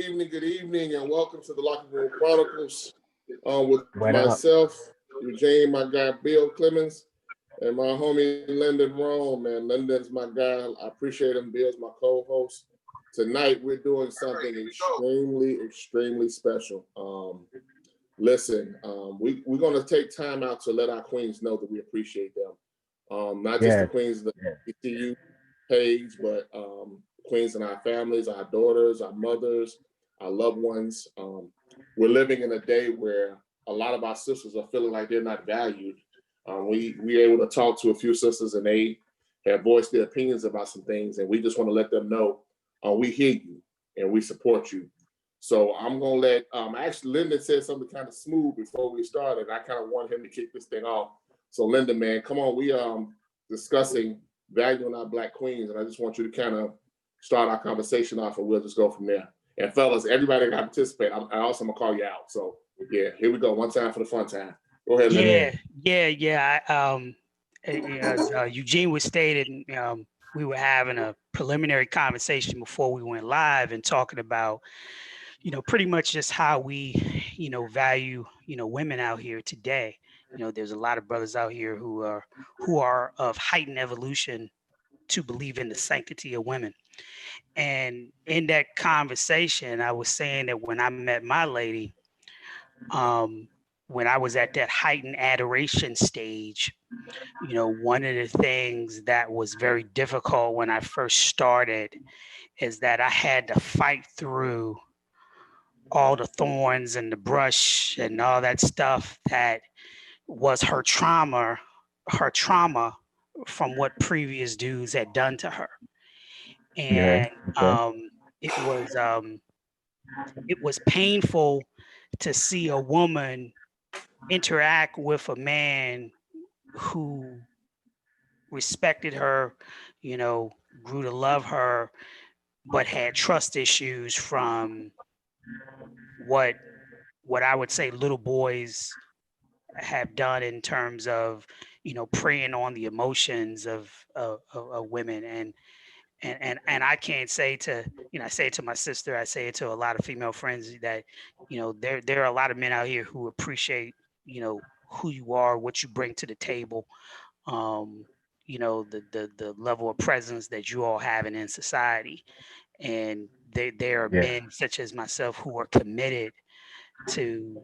Good evening, and welcome to the LockerRoom Chronicles with What up? myself, Eugene, my guy Bill Clemens, and my homie Lyndon Rome. Man, Lyndon's my guy. I appreciate him. Bill's my co-host. Tonight, we're doing something extremely special. We're going to take time out to let our queens know that we appreciate them. Not just the Yes, queens of yes, the HBCU page, but queens in our families, our daughters, our mothers, our loved ones. We're living in a day where a lot of our sisters are feeling like they're not valued. We able to talk to a few sisters, and they have voiced their opinions about some things, and we just want to let them know we hear you and we support you. So I'm gonna let actually Lyndon said something kind of smooth before we started. I kind of want him to kick this thing off. So Lyndon, man, come on, we discussing valuing our Black queens, and I just want you to kind of start our conversation off, and we'll just go from there. And fellas, everybody got to participate. I also gonna call you out. So yeah, here we go. One time for the fun time. Go ahead, Lyndon. As Eugene was stated, we were having a preliminary conversation before we went live and talking about, pretty much just how we, value, women out here today. There's a lot of brothers out here who are of heightened evolution to believe in the sanctity of women. And in that conversation, I was saying that when I met my lady, when I was at that heightened adoration stage, one of the things that was very difficult when I first started is that I had to fight through all the thorns and the brush and all that stuff that was her trauma from what previous dudes had done to her. okay, And okay. it was it was painful to see a woman interact with a man who respected her, you know, grew to love her, but had trust issues from what what I would say little boys have done in terms of, preying on the emotions of women. And I can't say to, I say it to my sister, I say it to a lot of female friends that, there are a lot of men out here who appreciate, who you are, what you bring to the table, um, the level of presence that you all have in society. And there are Yeah, men such as myself who are committed to,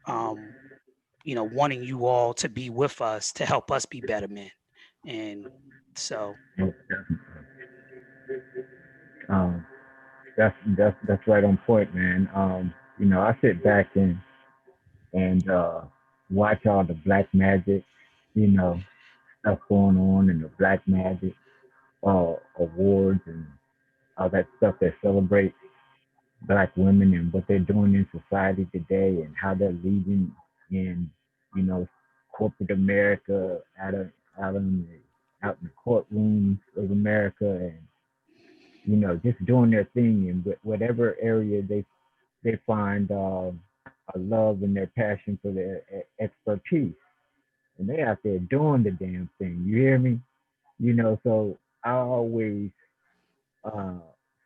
um, wanting you all to be with us to help us be better men. And so, most definitely. Um, that's right on point, man. I sit back and watch all the black magic, you know, stuff going on in the black magic awards and all that stuff that celebrates black women and what they're doing in society today and how they're leading in, you know, corporate America out in out in the courtrooms of America and just doing their thing in whatever area they find a love and their passion for their expertise, and they out there doing the damn thing. You hear me? So I always uh,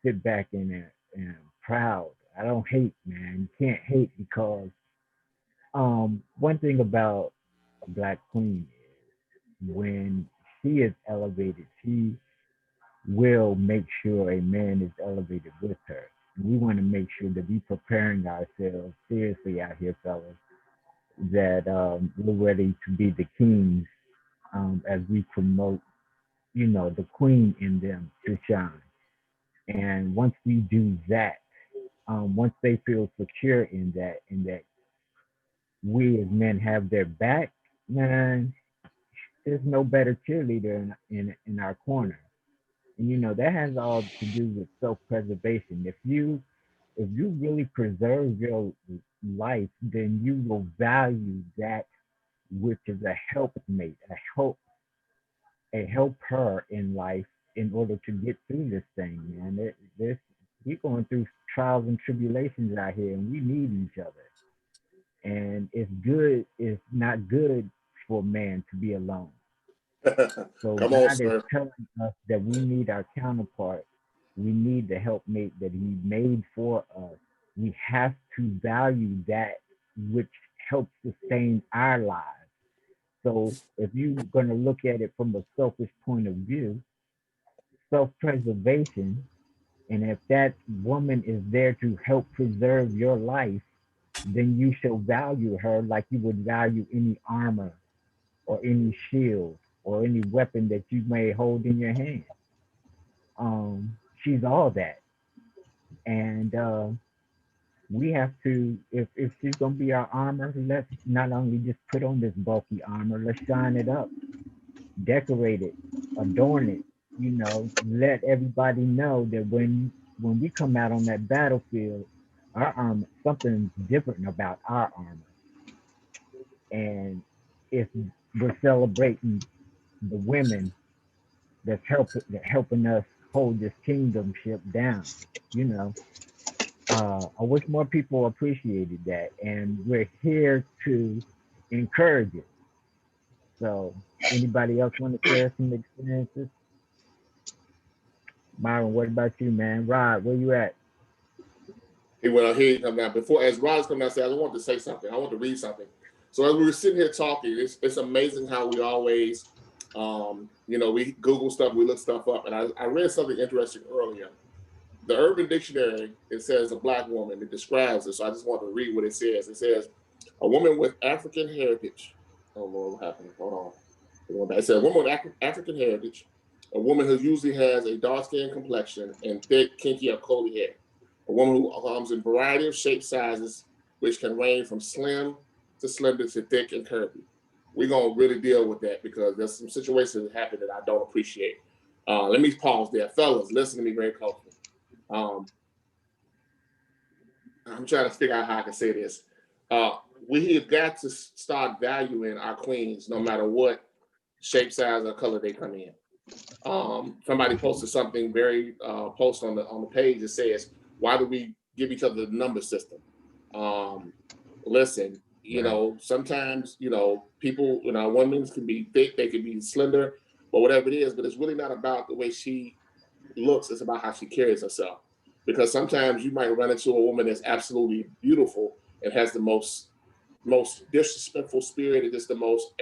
sit back and I'm proud. I don't hate, man. You can't hate because one thing about a black queen is when she is elevated, she will make sure a man is elevated with her. We want to make sure that we preparing ourselves seriously out here, fellas, that we're ready to be the kings as we promote, the queen in them to shine. And once we do that, once they feel secure in that we as men have their back, man, there's no better cheerleader in our corner. And that has all to do with self-preservation. If you really preserve your life, then you will value that which is a helpmate, a helper in life in order to get through this thing, man. We're going through trials and tribulations out here, and we need each other. And it's not good for man to be alone. So Come on, God is sir. telling us that we need our counterpart We need the helpmate that he made for us. We have to value that which helps sustain our lives. So if you're going to look at it from a selfish point of view, self-preservation, and if that woman is there to help preserve your life, then you shall value her like you would value any armor or any shield or any weapon that you may hold in your hand. She's all that. And we have to, if she's going to be our armor, let's not only just put on this bulky armor, let's shine it up, decorate it, adorn it, let everybody know that when we come out on that battlefield, our armor, something's different about our armor. And if we're celebrating the women helping us hold this kingdomship down, you know. I wish more people appreciated that, and we're here to encourage it. So, anybody else want to share some experiences? Myron, what about you, man? Rod, where you at? He went out here, he come down. Before, as Rod's coming down, I want to say something. I want to read something. So as we were sitting here talking, it's amazing how we always, we Google stuff, we look stuff up. And I read something interesting earlier. The Urban Dictionary, it says a black woman, it describes it. So I just want to read what it says. It says, a woman with African heritage. Oh, Lord, what happened? Hold on. It says, a woman with African heritage, a woman who usually has a dark-skinned complexion and thick, kinky, or curly hair. A woman who comes in a variety of shape sizes, which can range from slim to slender to thick and curvy. We're going to really deal with that because there's some situations that happen that I don't appreciate. Let me pause there. Fellas, listen to me very closely. I'm trying to figure out how I can say this. We have got to start valuing our queens no matter what shape, size, or color they come in. Somebody posted something very post on the page that says, why do we give each other the number system? Listen, sometimes, people, women can be thick, they can be slender, or whatever it is, but it's really not about the way she looks, it's about how she carries herself. Because sometimes you might run into a woman that's absolutely beautiful and has the most disrespectful spirit and just the most,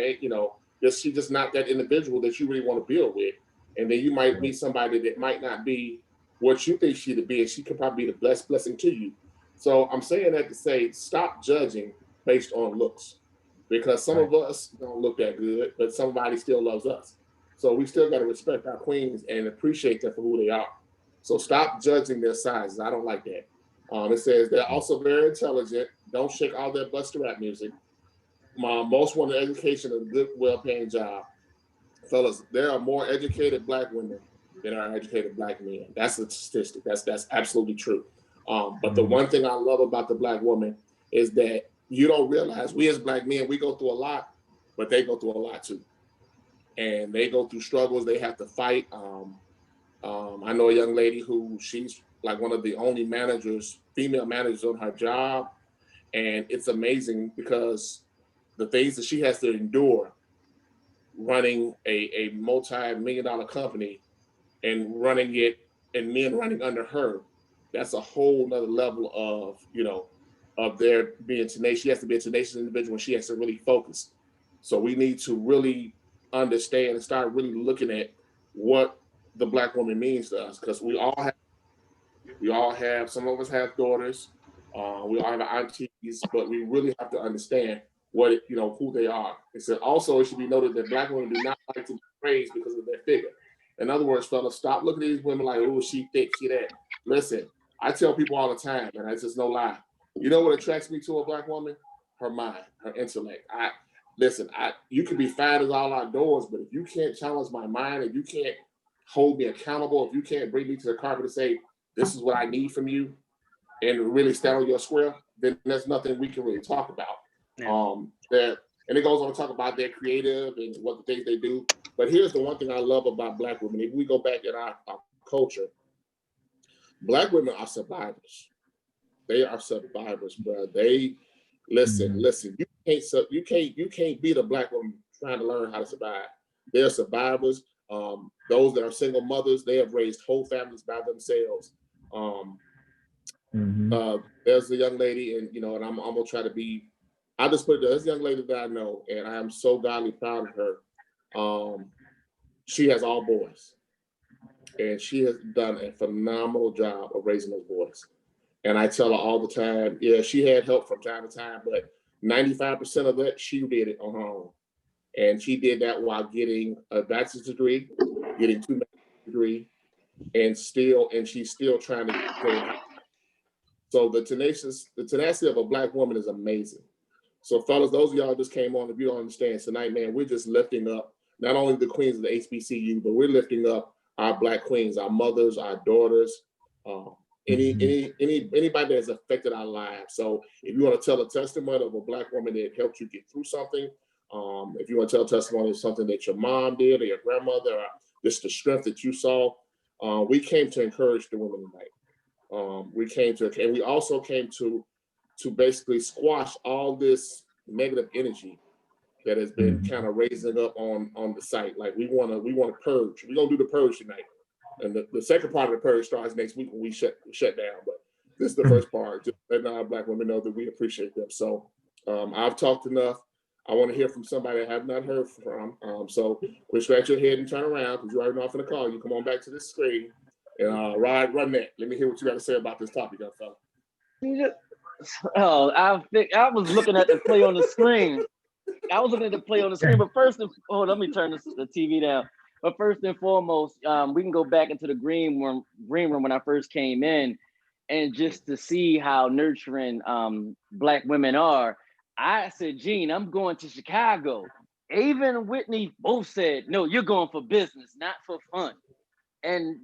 just she's just not that individual that you really want to build with. And then you might meet somebody that might not be what you think she to be, and she could probably be the blessing to you. So I'm saying that to say, stop judging based on looks, because some of us don't look that good, but somebody still loves us. So we still got to respect our queens and appreciate them for who they are. So stop judging their sizes. I don't like that. It says they're also very intelligent. Don't shake all their buster rap music. Most want an education and a good, well-paying job. Fellas, there are more educated black women than are educated black men. That's a statistic. That's absolutely true. But the one thing I love about the black woman is that you don't realize we as black men, we go through a lot, but they go through a lot too. And they go through struggles. They have to fight. I know a young lady who she's like one of the only female managers on her job. And it's amazing because the things that she has to endure running a multi-million-dollar company and running it and men running under her, that's a whole nother level of their being tenacious. She has to be a tenacious individual and she has to really focus. So we need to really understand and start really looking at what the black woman means to us, because we all have, some of us have daughters, we all have aunties, but we really have to understand who they are. It said also it should be noted that black women do not like to be praised because of their figure. In other words, fellas, stop looking at these women like, oh, she thick, she that. Listen, I tell people all the time, and it's just no lie. You know what attracts me to a black woman? Her mind, her intellect. You can be fine as all outdoors, but if you can't challenge my mind, if you can't hold me accountable, if you can't bring me to the carpet and say, this is what I need from you, and really stand on your square, then there's nothing we can really talk about. Yeah. And it goes on to talk about their creative and what the things they do. But here's the one thing I love about black women. If we go back in our culture, black women are survivors. They are survivors, bro. They listen. You can't beat a black woman trying to learn how to survive. They're survivors. Those that are single mothers, they have raised whole families by themselves. There's a young lady, and and I'm gonna try to be. I just put there's a young lady that I know, and I am so godly proud of her. She has all boys, and she has done a phenomenal job of raising those boys. And I tell her all the time, yeah, she had help from time to time, but 95% of that she did it on her own. And she did that while getting a bachelor's degree, getting 2 master's degree, and she's still trying to go. So the tenacity of a Black woman is amazing. So fellas, those of y'all just came on, if you don't understand tonight, man, we're just lifting up not only the queens of the HBCU, but we're lifting up our Black queens, our mothers, our daughters, anybody that's affected our lives. So if you want to tell a testimony of a Black woman that helped you get through something, if you want to tell a testimony of something that your mom did or your grandmother, or just the strength that you saw, we came to encourage the women tonight. And we also came to basically squash all this negative energy that has been kind of raising up on the site. Like we want to purge. We're gonna do the purge tonight, and the second part of the purge starts next week when we shut down. But this is the first part. Just letting our Black women know that we appreciate them. So I've talked enough. I want to hear from somebody I have not heard from. So quit scratch your head and turn around, because you're already off in the call. You come on back to this screen and run that. Let me hear what you got to say about this topic, young fella. Oh, I was looking at the play on the screen. But first, let me turn the TV down. But first and foremost, we can go back into the green room when I first came in, and just to see how nurturing Black women are. I said, Gene, I'm going to Chicago. Ava and Whitney both said, no, you're going for business, not for fun. And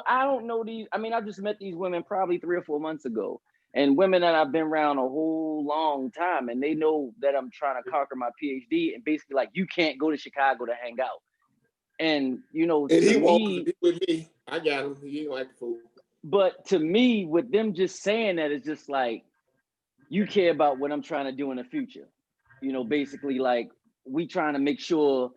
I don't know these. I mean, I just met these women probably 3 or 4 months ago. And women that I've been around a whole long time, and they know that I'm trying to conquer my PhD, and basically like, you can't go to Chicago to hang out. And and he won't be with me. I got him. He ain't like the fool. But to me, with them just saying that, it's just like, you care about what I'm trying to do in the future. Basically like, we trying to make sure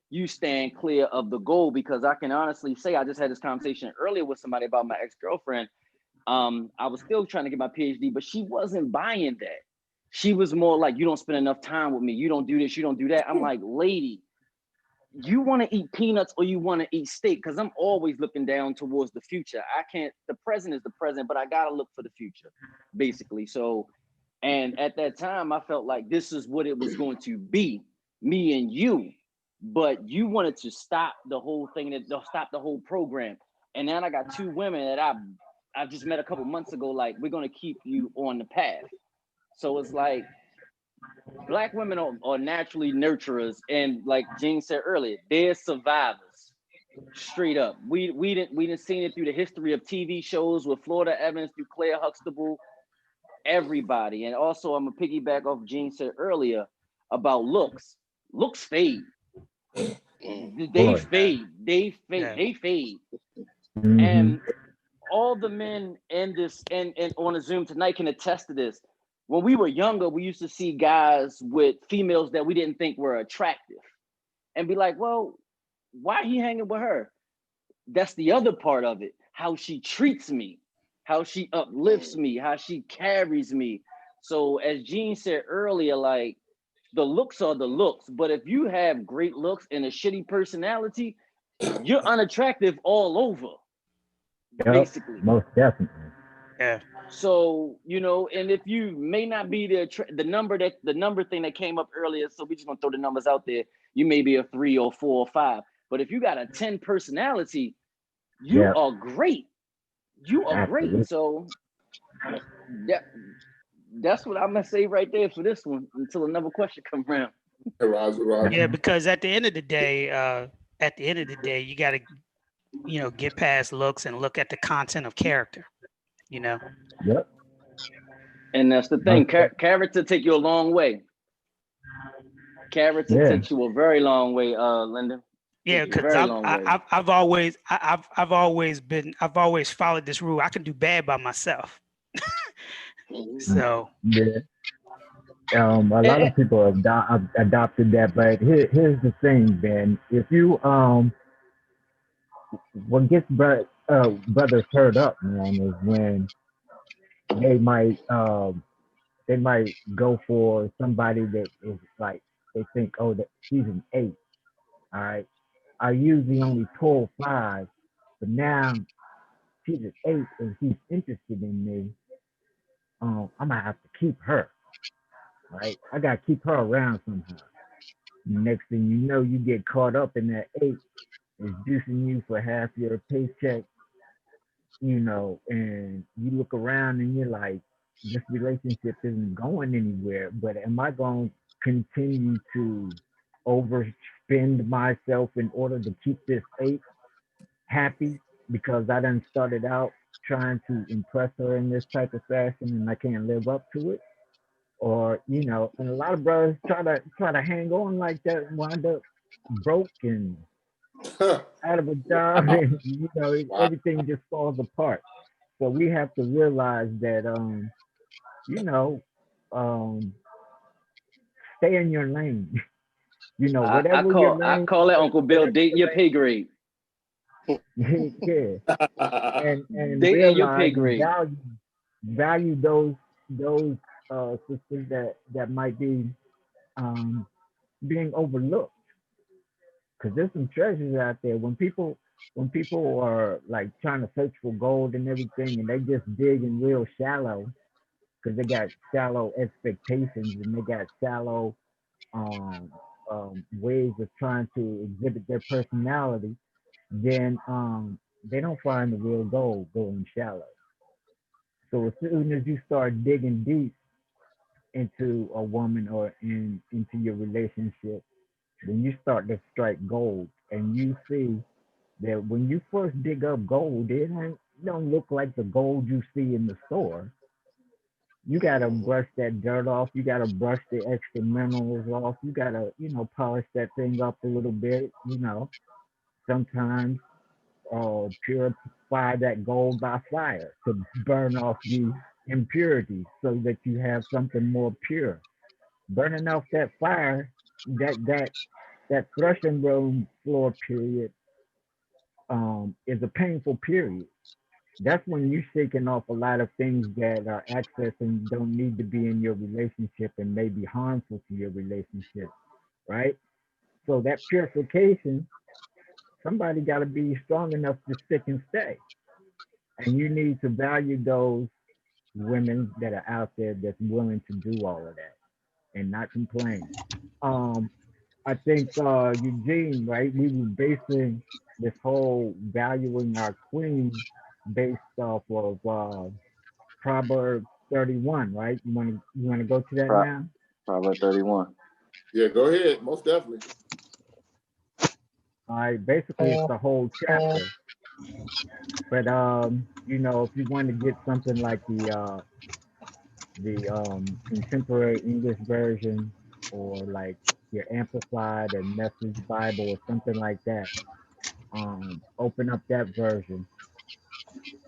you stand clear of the goal, because I can honestly say, I just had this conversation earlier with somebody about my ex-girlfriend. I was still trying to get my PhD, but she wasn't buying that. She was more like, you don't spend enough time with me. You don't do this, you don't do that. I'm like, lady, you want to eat peanuts or you want to eat steak? Because I'm always looking down towards the future. The present is the present, but I got to look for the future, basically. So, and at that time, I felt like this is what it was going to be, me and you. But you wanted to stop the whole thing, stop the whole program. And then I got 2 women that I just met a couple months ago, like, we're going to keep you on the path. So it's like, Black women are naturally nurturers. And like Gene said earlier, they're survivors, straight up. We didn't seen it through the history of TV shows with Florida Evans, through Claire Huxtable, everybody. And also, I'm going to piggyback off Gene said earlier about looks. Looks fade. They fade. And all the men in this and on a Zoom tonight can attest to this. When we were younger, we used to see guys with females that we didn't think were attractive and be like, well, why he hanging with her? That's the other part of it. How she treats me, how she uplifts me, how she carries me. So as Gene said earlier, like, the looks are the looks, but if you have great looks and a shitty personality, you're unattractive all over. Basically, most definitely. Yeah. So and if you may not be the number thing that came up earlier, so we just gonna throw the numbers out there. You may be a 3 or 4 or 5, but if you got a 10 personality, you are great. You are great. So that's what I'm gonna say right there for this one until another question comes around. Roger. Yeah, because at the end of the day, you got to get past looks and look at the content of character. Yep. And that's the thing. Character take you a long way. Character takes you a very long way, Lyndon. Yeah, because I've always followed this rule. I can do bad by myself. So a lot of people have adopted that, but here's the thing, Ben. If you what gets brothers hurt up, man, is when they might they might go for somebody that is like they think, oh, that she's an 8. All right, I usually only pull 5, but now she's an 8 and she's interested in me. I'm gonna have to keep her. Right, I gotta keep her around somehow. Next thing you know, you get caught up in that 8 is juicing you for half your paycheck, and you look around and you're like, this relationship isn't going anywhere, but am I going to continue to overspend myself in order to keep this 8 happy because I done started out trying to impress her in this type of fashion and I can't live up to it? Or, and a lot of brothers try to hang on like that and wind up broke and out of a job Wow. and Wow. everything just falls apart. So we have to realize that you know, um stay in your lane. I Whatever your call I lane call it, is, Uncle Bill, dating your pay grade. yeah. And Dating your realize pay and grade. value those sisters that might be um being overlooked. Because there's some treasures out there. When people are like trying to search for gold and everything and they just digging real shallow because they got shallow expectations and they got shallow um, ways of trying to exhibit their personality, then they don't find the real gold going shallow. So as soon as you start digging deep into a woman or into your relationship, then you start to strike gold, and you see that when you first dig up gold, it don't look like the gold you see in the store. You gotta Mhm. brush that dirt off. You gotta brush the extra minerals off. You gotta, polish that thing up a little bit. Sometimes purify that gold by fire to burn off the impurities so that you have something more pure. Burning off that fire, that threshing room floor period, is a painful period. That's when you're shaking off a lot of things that are access and don't need to be in your relationship and may be harmful to your relationship, right? So that purification, somebody got to be strong enough to stick and stay. And you need to value those women that are out there that's willing to do all of that and not complain. Um, I think Eugene, right? We were basing this whole valuing our queen based off of Proverbs 31, right? You want to go to that Pro- now? Proverb 31. Yeah, go ahead. Most definitely. All right, basically it's the whole chapter. But if you want to get something like the contemporary English version or like your amplified or message Bible or something like that, open up that version.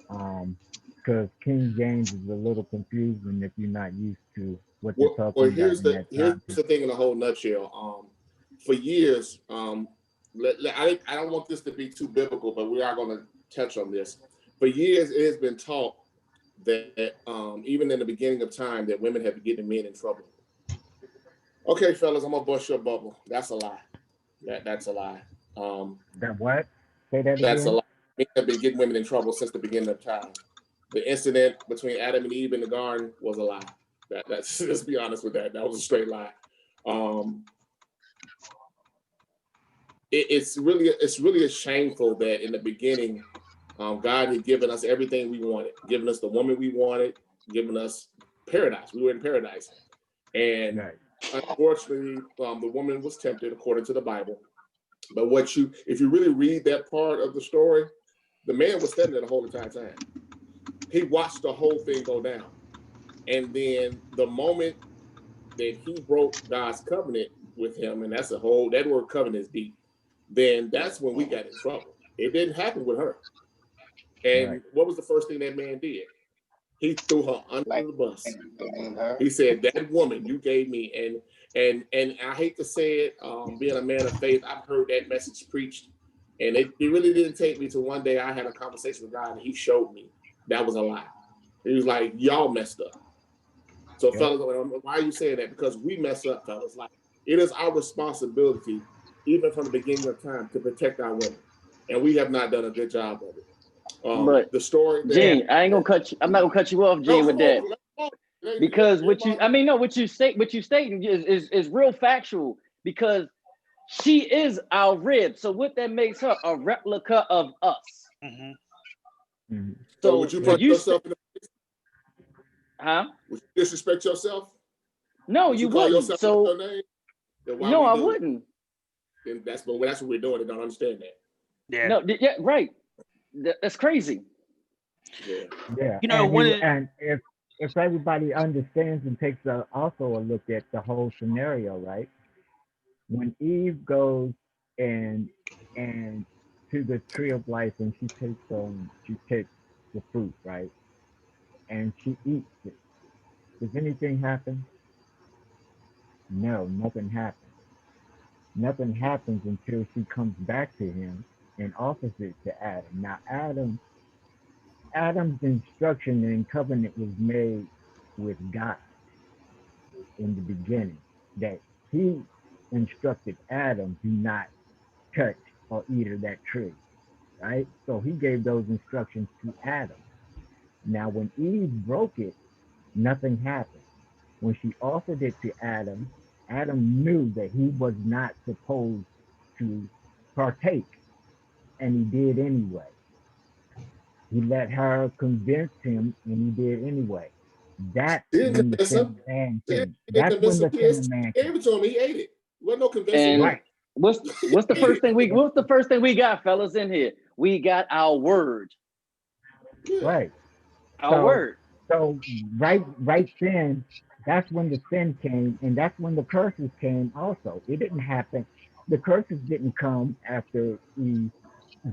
Because King James is a little confusing if you're not used to what they're Well, talking about here's in the that here's time the period. thing in a whole nutshell. For years, I don't want this to be too biblical, but we are going to touch on this. For years, it has been taught that even in the beginning of time, that women have been getting men in trouble. Okay, fellas, I'm gonna bust your bubble. That's a lie. That's a lie. Um, That what? Say that that's a again. lie. Men have been getting women in trouble since the beginning of time. The incident between Adam and Eve in the garden was a lie. That's let's be honest with that. That was a straight lie. Um, it's really a shameful that in the beginning, God had given us everything we wanted, given us the woman we wanted, given us paradise. We were in paradise, and Right. unfortunately, the woman was tempted according to the Bible. But if you really read that part of the story, the man was standing there the whole entire time. He watched the whole thing go down, and then the moment that he broke God's covenant with him, and that word covenant is deep, then that's when we got in trouble. It didn't happen with her. Right. And what was the first thing that man did? He threw her under the bus. He said, "That woman you gave me," and I hate to say it, being a man of faith, I've heard that message preached, And it really didn't take me to one day I had a conversation with God and he showed me that was a lie. He was like, y'all messed up. So fellas, why are you saying that? Because we mess up, fellas. Like, it is our responsibility, even from the beginning of time, to protect our women. And we have not done a good job of it. But The story that Gene, I ain't gonna cut you. I'm not gonna cut you off, Gene, with that. Because what you stating is real factual, because she is our rib. So what that makes her a replica of us. So would you put yourself in huh? Would you disrespect yourself? No, would you call wouldn't. yourself So your name? no, I wouldn't. Then that's what we're doing. They don't understand that. Yeah. No, yeah, right. That's crazy. Yeah. You know, and if everybody understands and takes also a look at the whole scenario, right? When Eve goes and to the tree of life and she takes the fruit, right? And she eats it. Does anything happen? No, nothing happens. Nothing happens until she comes back to him and offers it to Adam. Now Adam's instruction and covenant was made with God in the beginning, that he instructed Adam to not touch or eat of that tree, right? So he gave those instructions to Adam. Now, when Eve broke it, nothing happened. When she offered it to Adam, Adam knew that he was not supposed to partake, and he did anyway. He let her convince him, and he did anyway. That's when the sin of man came. That's when the sin of man came. Gave it to him. He ate it. Wasn't no convincing. And right. what's the first thing we got, fellas, in here? We got our word. Right. Our word. So right then, that's when the sin came, and that's when the curses came also. It didn't happen. The curses didn't come after Eve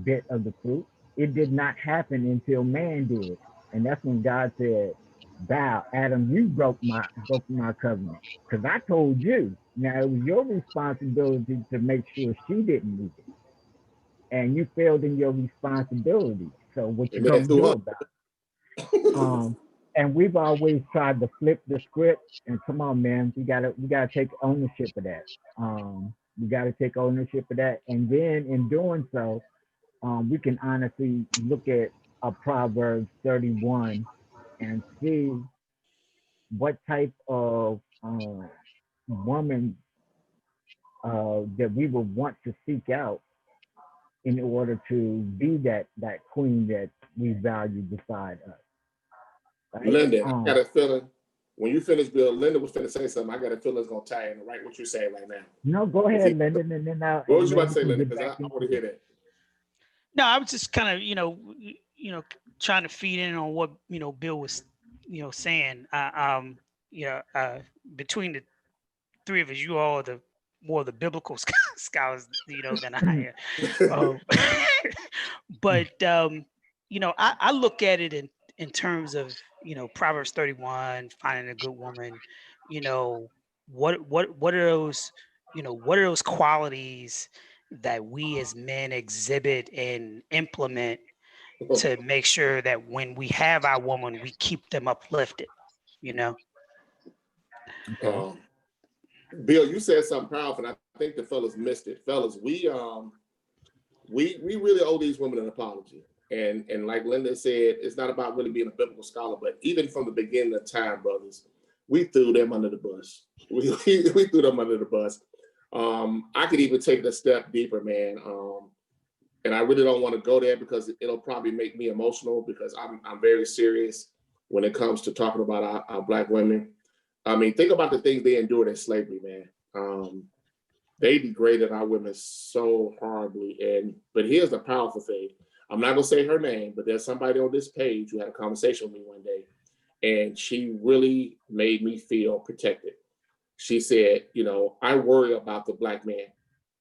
bit of the fruit. It did not happen until man did. And that's when God said, "Bow, Adam, you broke my covenant. Because I told you. Now it was your responsibility to make sure she didn't eat it. And you failed in your responsibility. So what you gonna do about it?" And we've always tried to flip the script. And come on, man, we gotta take ownership of that. We gotta take ownership of that. And then in doing so, we can honestly look at a Proverbs 31 and see what type of woman that we would want to seek out in order to be that queen that we value beside us. Right? Linda, I got a feeling when you finish, Bill, Linda was finna say something. I got a feeling it's gonna tie in right what you're saying right now. No, go ahead, Linda, and then what was you about to say, Linda? Because I want to hear that. No, I was just kind of, trying to feed in on what, Bill was, saying. Between the three of us, you all are the more the biblical scholars, than I am. But I look at it in terms of, Proverbs 31, finding a good woman. What are those, what are those qualities that we as men exhibit and implement to make sure that when we have our woman, we keep them uplifted, Okay. Bill, you said something powerful, and I think the fellas missed it. Fellas, we really owe these women an apology. And like Linda said, it's not about really being a biblical scholar, but even from the beginning of time, brothers, we threw them under the bus. We threw them under the bus. I could even take it a step deeper, man. And I really don't want to go there because it'll probably make me emotional, because I'm very serious when it comes to talking about our Black women. I mean, think about the things they endured in slavery, man. They degraded our women so horribly. But here's the powerful thing. I'm not gonna say her name, but there's somebody on this page who had a conversation with me one day, and she really made me feel protected. She said, I worry about the Black man,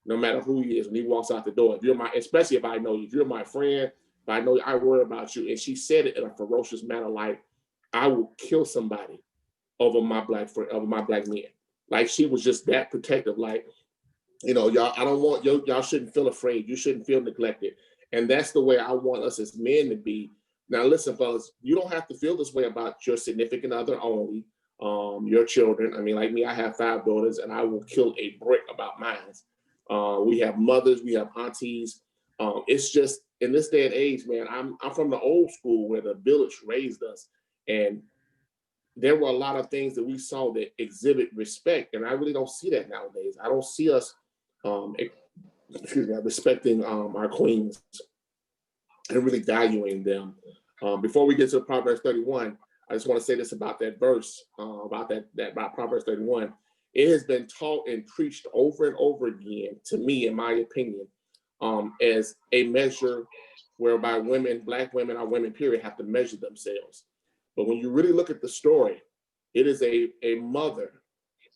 no matter who he is, when he walks out the door. Especially if I know you, if you're my friend, if I know you, I worry about you. And she said it in a ferocious manner, like, I will kill somebody over my Black friend, over my Black men. Like, she was just that protective. Like, You know, y'all, I don't want y'all shouldn't feel afraid. You shouldn't feel neglected. And that's the way I want us as men to be. Now, listen, fellas, you don't have to feel this way about your significant other only, your children. I mean, like me, I have 5 daughters, and I will kill a brick about mine. We have mothers, we have aunties. It's just in this day and age, man. I'm from the old school where the village raised us, and there were a lot of things that we saw that exhibit respect, and I really don't see that nowadays. I don't see us, respecting our queens and really valuing them. Before we get to Proverbs 31, I just want to say this about that verse, about Proverbs 31. It has been taught and preached over and over again, to me, in my opinion, as a measure whereby women, Black women, or women, period, have to measure themselves. But when you really look at the story, it is a mother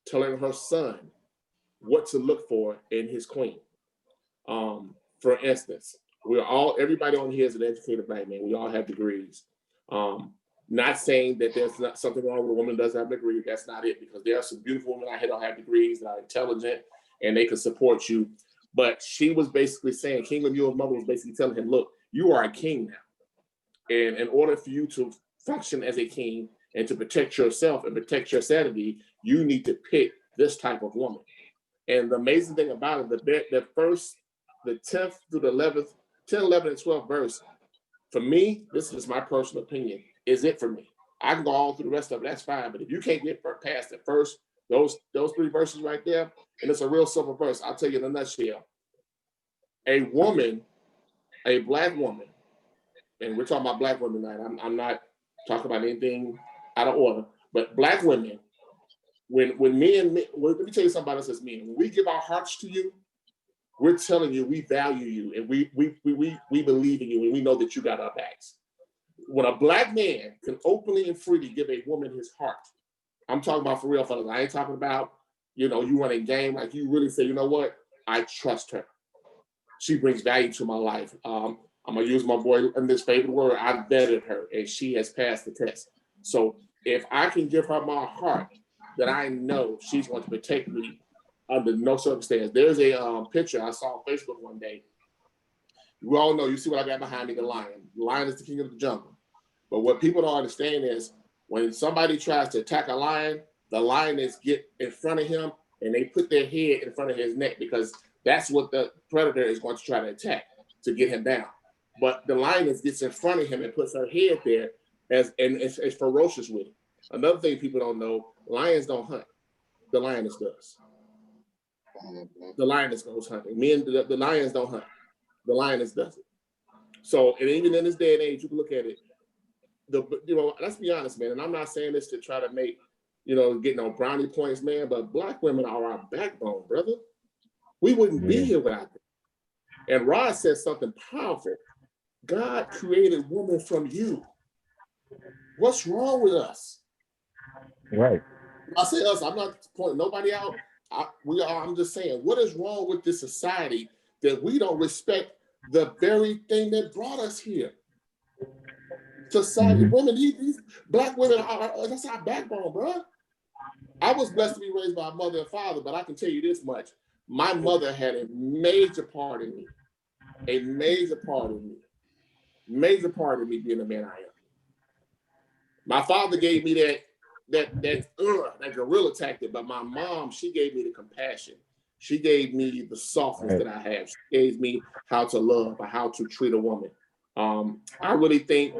telling her son what to look for in his queen. For instance, everybody on here is an educated Black man. We all have degrees. Not saying that there's not something wrong with a woman who doesn't have a degree. That's not it, because there are some beautiful women out here that don't have degrees, that are intelligent, and they can support you. But she was basically saying, King Lemuel's mother was basically telling him, look, you are a king now. And in order for you to function as a king and to protect yourself and protect your sanity, you need to pick this type of woman. And the amazing thing about it, the 10th through the 11th, 10, 11, and 12th verse, for me, this is my personal opinion, is it for me. I can go all through the rest of it, that's fine. But if you can't get past the first, those 3 verses right there, and it's a real simple verse, I'll tell you in a nutshell. A woman, a Black woman, and we're talking about Black women tonight. I'm not talking about anything out of order, but Black women, when let me tell you something about us as men. When we give our hearts to you, we're telling you we value you, and we believe in you, and we know that you got our backs. When a Black man can openly and freely give a woman his heart, I'm talking about for real, fellas. I ain't talking about, you run a game, like you really say, you know what? I trust her. She brings value to my life. I'm gonna use my boy in this favorite word. I vetted her, and she has passed the test. So if I can give her my heart, then I know she's going to protect me under no circumstance. There's a picture I saw on Facebook one day. We all know, you see what I got behind me, the lion. The lion is the king of the jungle. But what people don't understand is when somebody tries to attack a lion, the lioness get in front of him and they put their head in front of his neck, because that's what the predator is going to try to attack, to get him down. But the lioness gets in front of him and puts her head there and is ferocious with it. Another thing people don't know, lions don't hunt. The lioness does. The lioness goes hunting. The lions don't hunt. The lioness does it. So, and even in this day and age, you can look at it. Let's be honest, man. And I'm not saying this to try to make, get no brownie points, man. But Black women are our backbone, brother. We wouldn't be here without them. And Rod said something powerful. God created woman from you. What's wrong with us? Right. I say us. I'm not pointing nobody out. I'm just saying, what is wrong with this society that we don't respect the very thing that brought us here? Society, women, these Black women that's our backbone, bro. I was blessed to be raised by a mother and father, but I can tell you this much: my mother had a major part in me, major part of me being the man I am. My father gave me that gorilla tactic, but my mom, she gave me the compassion. She gave me the softness that I have. She gave me how to love or how to treat a woman. I really think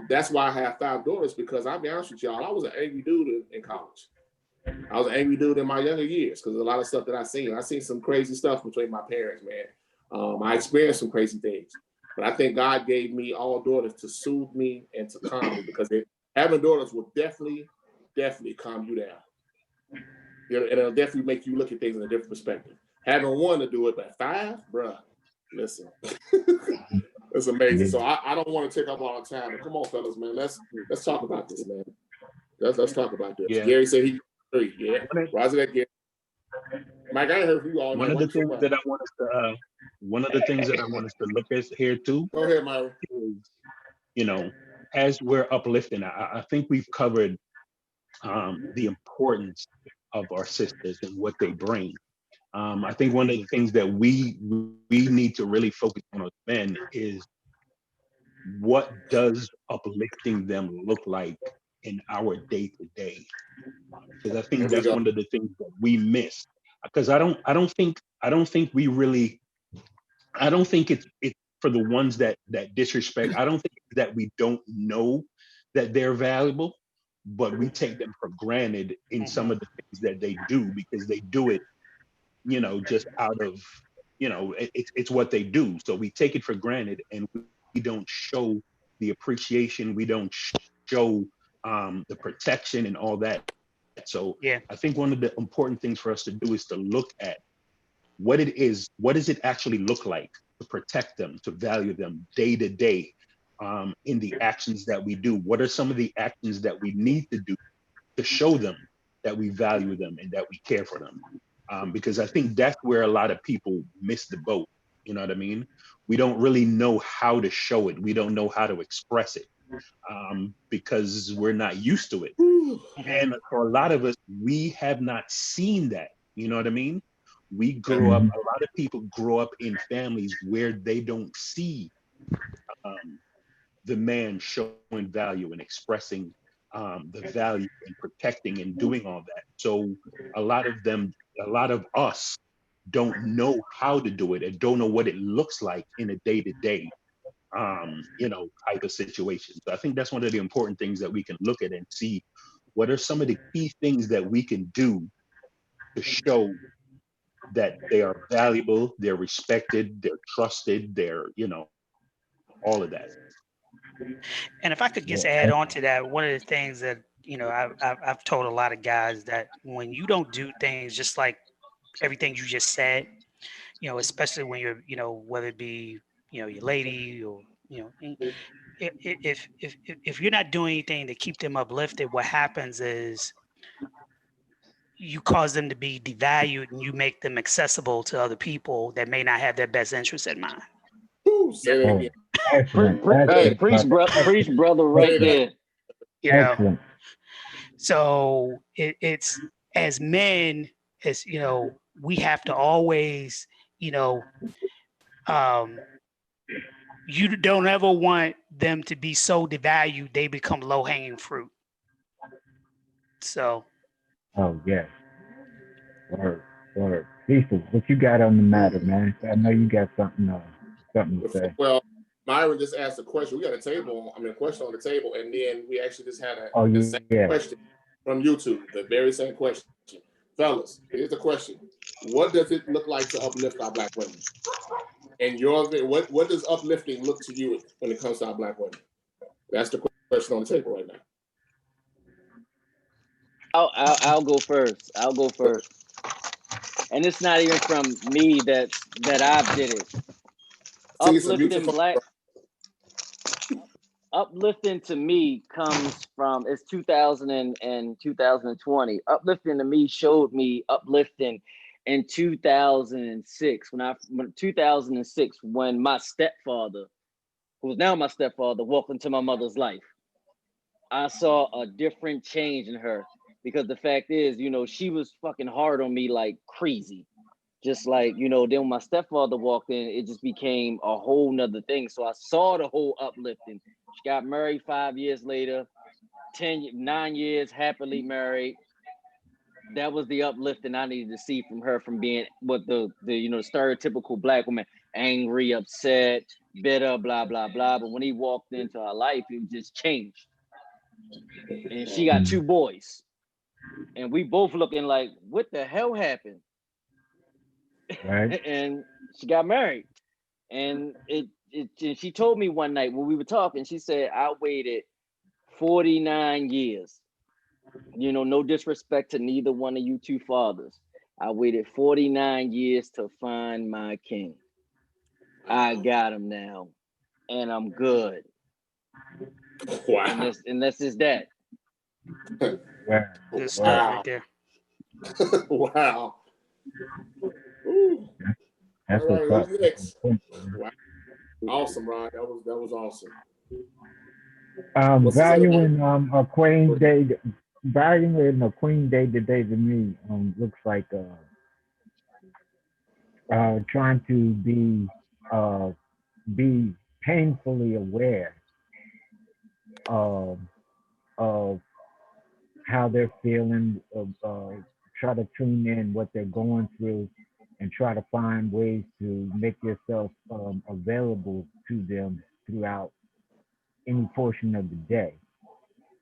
that's why I have 5 daughters, because I'll be honest with y'all, I was an angry dude in college. I was an angry dude in my younger years because a lot of stuff that I seen some crazy stuff between my parents, man. I experienced some crazy things, but I think God gave me all daughters to soothe me and to calm me, because having daughters will definitely calm you down. And it'll definitely make you look at things in a different perspective. Having one to do it, but 5, bruh, listen. It's amazing. So I don't want to take up all the time. But come on, fellas, man. Let's talk about this, man. Let's talk about this. Yeah. Gary said he 3. Yeah. Roger that, Gary. Mike, I heard you all. One of the things that I want us to look at here too. Go ahead, Myron. Is, as we're uplifting, I think we've covered the importance of our sisters and what they bring. I think one of the things that we need to really focus on as men is, what does uplifting them look like in our day to day? Because I There think we that's go. one of the things that we miss. Because I don't think we really, I don't think it's for the ones that disrespect. I don't think that we don't know that they're valuable, but we take them for granted in some Mhm. of the things that they do, because they do it, just out of, it's what they do. So we take it for granted, and we don't show the appreciation. We don't show the protection and all that. So Yeah. I think one of the important things for us to do is to look at what it is. What does it actually look like to protect them, to value them day to day, in the actions that we do? What are some of the actions that we need to do to show them that we value them and that we care for them? Because I think that's where a lot of people miss the boat. You know what I mean? We don't really know how to show it. We don't know how to express it, because we're not used to it. Whew. Mhm. And for a lot of us, we have not seen that. You know what I mean? We grew up, Mhm. a lot of people grow up in families where they don't see um, the man showing value and expressing the value and protecting and doing all that. So a lot of them, a lot of us don't know how to do it and don't know what it looks like in a day to day, type of situation. So I think that's one of the important things that we can look at and see, what are some of the key things that we can do to show that they are valuable, they're respected, they're trusted, they're, all of that. And if I could just Yeah, add on to that, one of the things that I've told a lot of guys that when you don't do things just like everything you just said, especially when you're, whether it be, your lady or, if you're not doing anything to keep them uplifted, what happens is you cause them to be devalued and you make them accessible to other people that may not have their best interest in mind. Whew, say that oh, again. excellent, Hey, excellent, Preach, brother, preach, brother, right say that. there. You know, excellent. so it's as men, as we have to always, you know, um, you don't ever want them to be so devalued they become low hanging fruit. So Oh yes, word, word. Cecil, what you got on the matter, man? I know you got something to say. Well, Myron just asked a question. We got a question on the table, and then we actually just had Oh the same yeah, question from YouTube, the very same question. Fellas, here's the question. What does it look like to uplift our black women? And what does uplifting look to you when it comes to our black women? That's the question on the table right now. I'll go first. I'll go first. And it's not even from me that I did it. Cecil, mute your Uplifting phone, black bro. uplifting to me comes from, it's 2000 and 2020. Uplifting to me showed me uplifting in 2006 when my stepfather, who's now my stepfather, walked into my mother's life. I saw a different change in her, because the fact is, she was fucking hard on me like crazy. Just like, then when my stepfather walked in, it just became a whole nother thing. So I saw the whole uplifting. She got married 5 years later, 9 years happily married. That was the uplifting I needed to see from her, from being what the stereotypical black woman, angry, upset, bitter, blah, blah, blah. But when he walked into her life, it just changed. And she got 2 boys. And we both looking like, what the hell happened? right. And she got married. And and she told me one night when we were talking, she said, I waited 49 years. No disrespect to neither one of you 2 fathers. I waited 49 years to find my king. I got him now, and I'm good. Wow. And that's just that. Yeah, good stuff word. right there. Wow. Ooh. That's All right, what's up. who's next? Wow. Awesome, Rod. That was awesome. What's this other one? Valuing a queen valuing a queen day to day to me looks like trying to be painfully aware of of how they're feeling, try to tune in what they're going through, and try to find ways to make yourself available to them throughout any portion of the day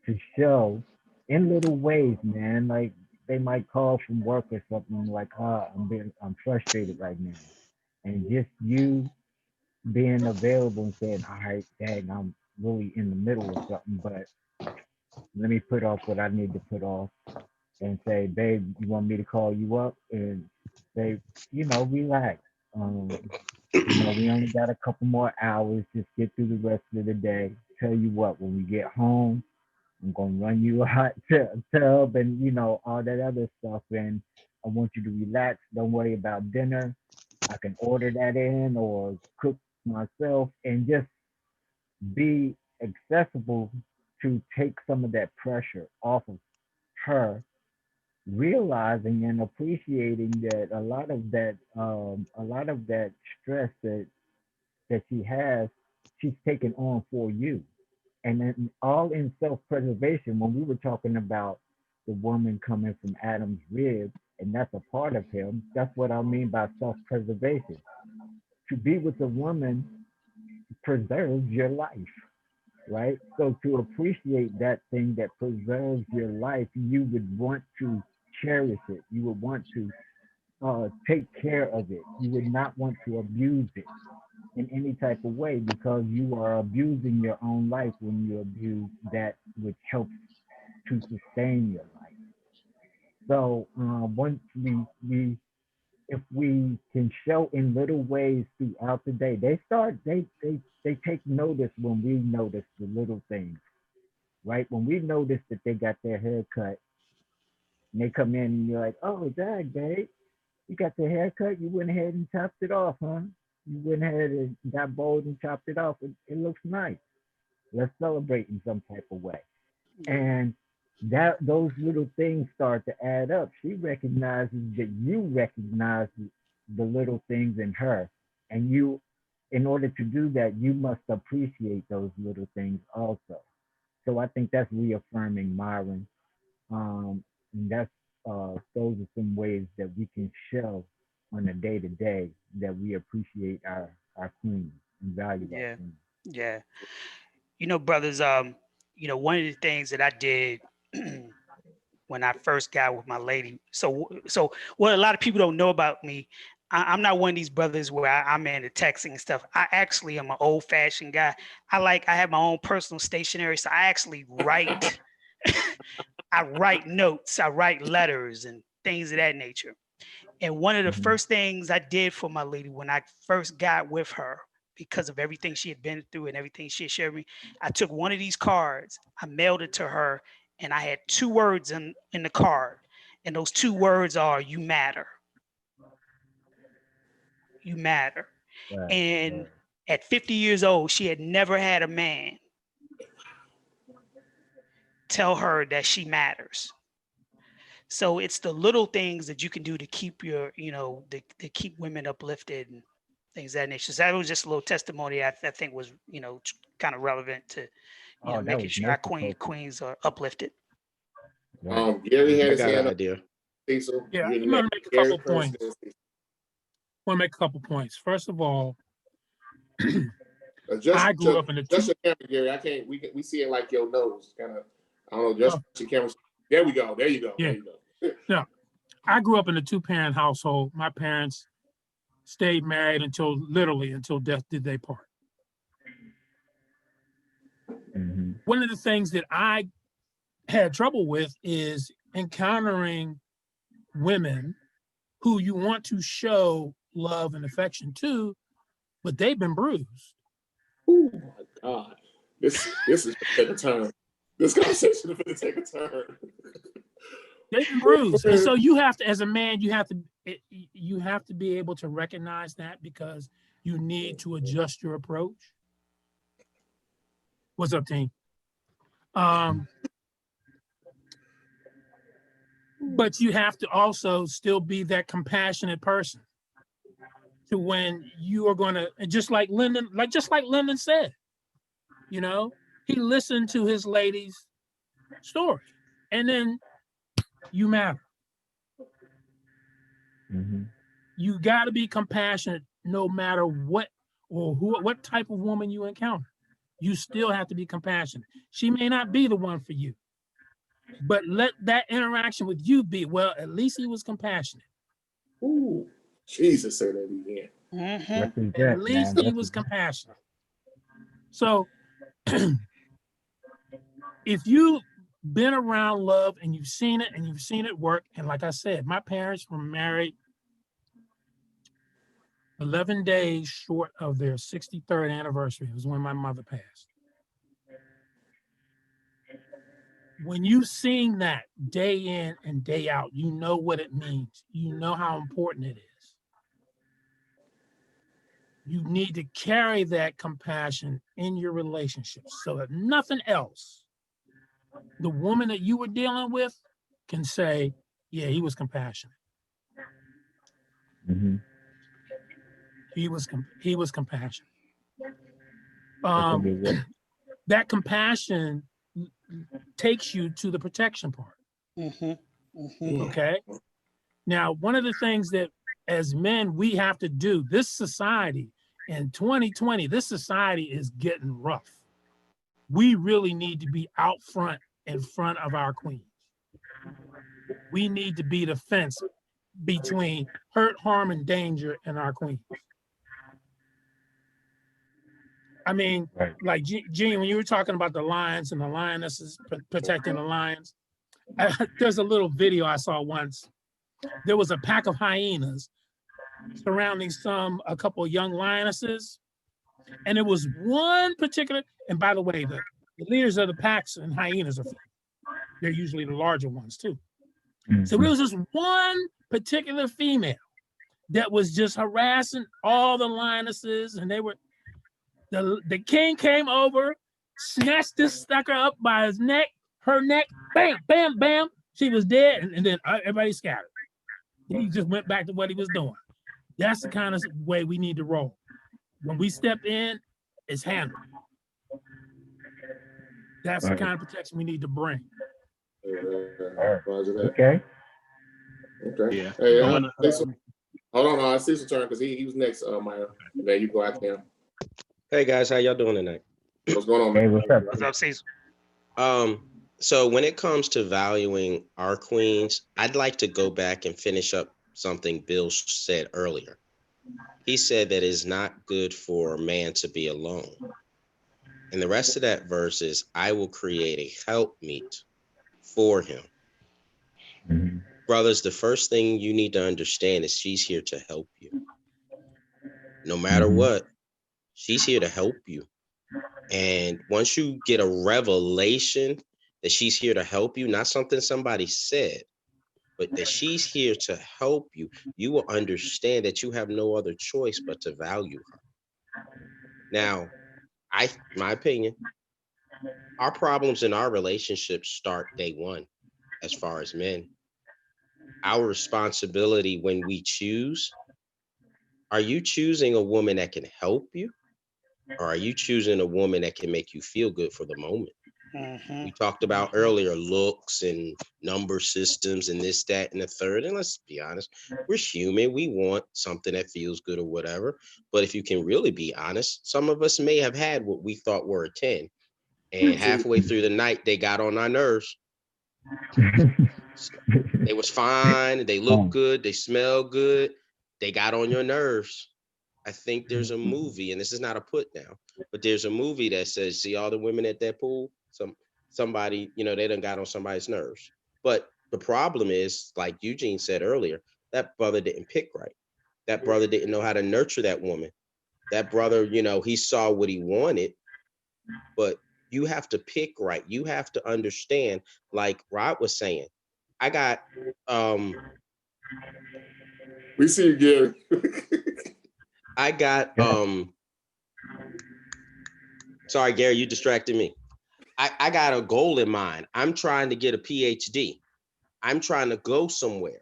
to show in little ways, man. Like they might call from work or something like, I'm frustrated right now. And just you being available and saying, all right, dang, I'm really in the middle of something, but let me put off what I need to put off and say, babe, you want me to call you up and say, relax. Um, we only got a couple more hours. Just get through the rest of the day. Tell you what, when we get home, I'm gonna run you a hot tub and all that other stuff. And I want you to relax. Don't worry about dinner. I can order that in or cook myself and just be accessible to take some of that pressure off of her, realizing and appreciating that a lot of that stress that she has, she's taken on for you. And then all in self-preservation, when we were talking about the woman coming from Adam's rib, and that's a part of him, that's what I mean by self-preservation. To be with a woman preserves your life, right? So to appreciate that thing that preserves your life, you would want to cherish it. You would want to take care of it. You would not want to abuse it in any type of way because you are abusing your own life when you abuse that which helps to sustain your life. So once we if we can show in little ways throughout the day, they take notice when we notice the little things, right? When we notice that they got their hair cut and they come in and you're like, oh, Dad, babe, you got the haircut. You went ahead and chopped it off, huh? You went ahead and got bold and chopped it off. It looks nice. Let's celebrate in some type of way. Yeah. And that those little things start to add up. She recognizes that you recognize the little things in her. And you, in order to do that, you must appreciate those little things also. So I think that's reaffirming Myron. And that's those are some ways that we can show on a day to day that we appreciate our queen and value our Yeah. queen. Yeah. Brothers, one of the things that I did when I first got with my lady. So what a lot of people don't know about me, I'm not one of these brothers where I'm into texting and stuff. I actually am an old fashioned guy. I have my own personal stationery. So I actually write, I write notes, I write letters and things of that nature. And one of the Mm-hmm. first things I did for my lady when I first got with her, because of everything she had been through and everything she had shared with me, I took one of these cards, I mailed it to her, and I had two words in the card. And those two words are, you matter, you matter. Right, And right. at 50 years old, she had never had a man tell her that she matters. So it's the little things that you can do to keep to keep women uplifted and things of that nature. So that was just a little testimony I think was, kind of relevant to, Oh, that making was sure our merciful. queens are uplifted. Right. Gary had I his got an hand up. idea. Cecil, Yeah, you're I'm gonna next. make a Gary couple first. points. Want to make a couple points. First of all, Adjust, I grew up in the adjust two. your camera, Gary. I can't. We see it like your nose, kind of. I don't know. Adjust Oh, your camera. There we go. There you go. yeah, There you go. no. I grew up in a two-parent household. My parents stayed married literally until death did they part. Mm-hmm. One of the things that I had trouble with is encountering women who you want to show love and affection to, but they've been bruised. Oh my God, this is gonna take a turn. This conversation is going to take a turn. They've been bruised, and so you have to, as a man, you have to be able to recognize that because you need to adjust your approach. What's up, team? But you have to also still be that compassionate person. to when you are going to, just like Lyndon said, you know, he listened to his lady's story, and then you matter. Mm-hmm. You got to be compassionate no matter what or what type of woman you encounter. You still have to be compassionate. She may not be the one for you, but let that interaction with you be, well, at least he was compassionate. Ooh, Jesus, say that again. Mm-hmm. At least he was compassionate. So if you've been around love and you've seen it work, and like I said, my parents were married 11 days short of their 63rd anniversary. It was when my mother passed. When you've seen that day in and day out, you know what it means. You know how important it is. You need to carry that compassion in your relationships so that nothing else, the woman that you were dealing with, can say, yeah, he was compassionate. Mm-hmm. He was compassionate. That's a good way. That compassion takes you to the protection part. Mm-hmm. Mm-hmm. Okay. Now, one of the things that as men we have to do, this society in 2020, this society is getting rough. We really need to be out front in front of our queens. We need to be the fence between hurt, harm, and danger in our queens. I mean, Right. like Gene, when you were talking about the lions and the lionesses protecting the lions, there's a little video I saw once. There was a pack of hyenas surrounding a couple of young lionesses, and it was one particular. And by the way, the leaders of the packs and hyenas they're usually the larger ones too. Mm-hmm. So there was this one particular female that was just harassing all the lionesses, and they were. The king came over, snatched this sucker up by her neck, bam, bam, bam. She was dead, and then everybody scattered. He just went back to what he was doing. That's the kind of way we need to roll. When we step in, it's handled. That's the kind of protection we need to bring. Roger that. Okay. Okay. Yeah. Hey, I wanna, hold on, I see some turn because he was next, Maya. There you go after him. Hey guys, how y'all doing tonight? What's going on, Hey, man? what's up? What's up, Cecil? So when it comes to valuing our queens, I'd like to go back and finish up something Bill said earlier. He said that it's not good for a man to be alone. And the rest of that verse is, I will create a helpmeet for him. Mm-hmm. Brothers, the first thing you need to understand is she's here to help you. No matter Mm-hmm. what, she's here to help you. And once you get a revelation that she's here to help you, not something somebody said, but that she's here to help you, you will understand that you have no other choice but to value her. Now, my opinion, our problems in our relationships start day one as far as men. Our responsibility when we choose, are you choosing a woman that can help you? Or are you choosing a woman that can make you feel good for the moment? Mm-hmm. We talked about earlier looks and number systems and this, that, and the third. And let's be honest, we're human. We want something that feels good or whatever. But if you can really be honest, some of us may have had what we thought were a 10. And halfway through the night, they got on our nerves. They was fine. They looked good. They smelled good. They got on your nerves. I think there's a movie, and this is not a put down, but there's a movie that says, see all the women at that pool? Somebody, they done got on somebody's nerves. But the problem is, like Eugene said earlier, that brother didn't pick right. That brother didn't know how to nurture that woman. That brother, he saw what he wanted, but you have to pick right. You have to understand, like Rod was saying, I got, We see you, Gary. I got, sorry, Gary, you distracted me. I got a goal in mind. I'm trying to get a PhD. I'm trying to go somewhere.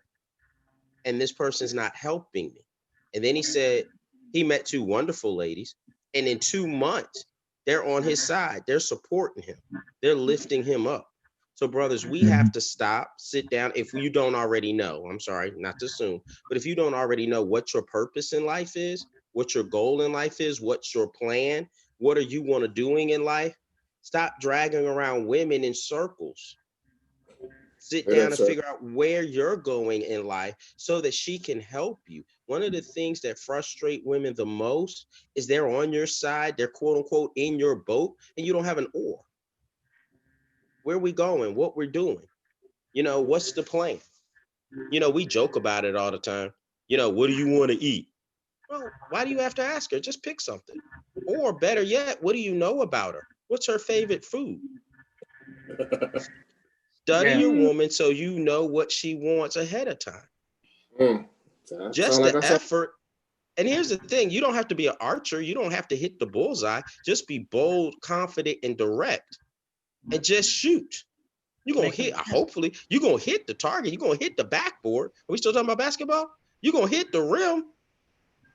And this person's not helping me. And then he said, He met two wonderful ladies, and in 2 months, they're on his side. They're supporting him. They're lifting him up. So, brothers, we have to stop, sit down. If you don't already know, I'm sorry, not to assume, but if you don't already know what your purpose in life is, what your goal in life is, what's your plan, what are you want to doing in life, stop dragging around women in circles. Sit down and figure out where you're going in life so that she can help you. One of the things that frustrate women the most is they're on your side, they're quote unquote in your boat, and you don't have an oar. Where we going? What we're doing? What's the plan? We joke about it all the time. What do you want to eat? Well, why do you have to ask her? Just pick something. Or better yet, what do you know about her? What's her favorite food? Study your woman so you know what she wants ahead of time. Just the effort. And here's the thing, you don't have to be an archer. You don't have to hit the bullseye. Just be bold, confident, and direct. And just shoot. You're going to hit, hopefully, you're going to hit the target. You're going to hit the backboard. Are we still talking about basketball? You're going to hit the rim.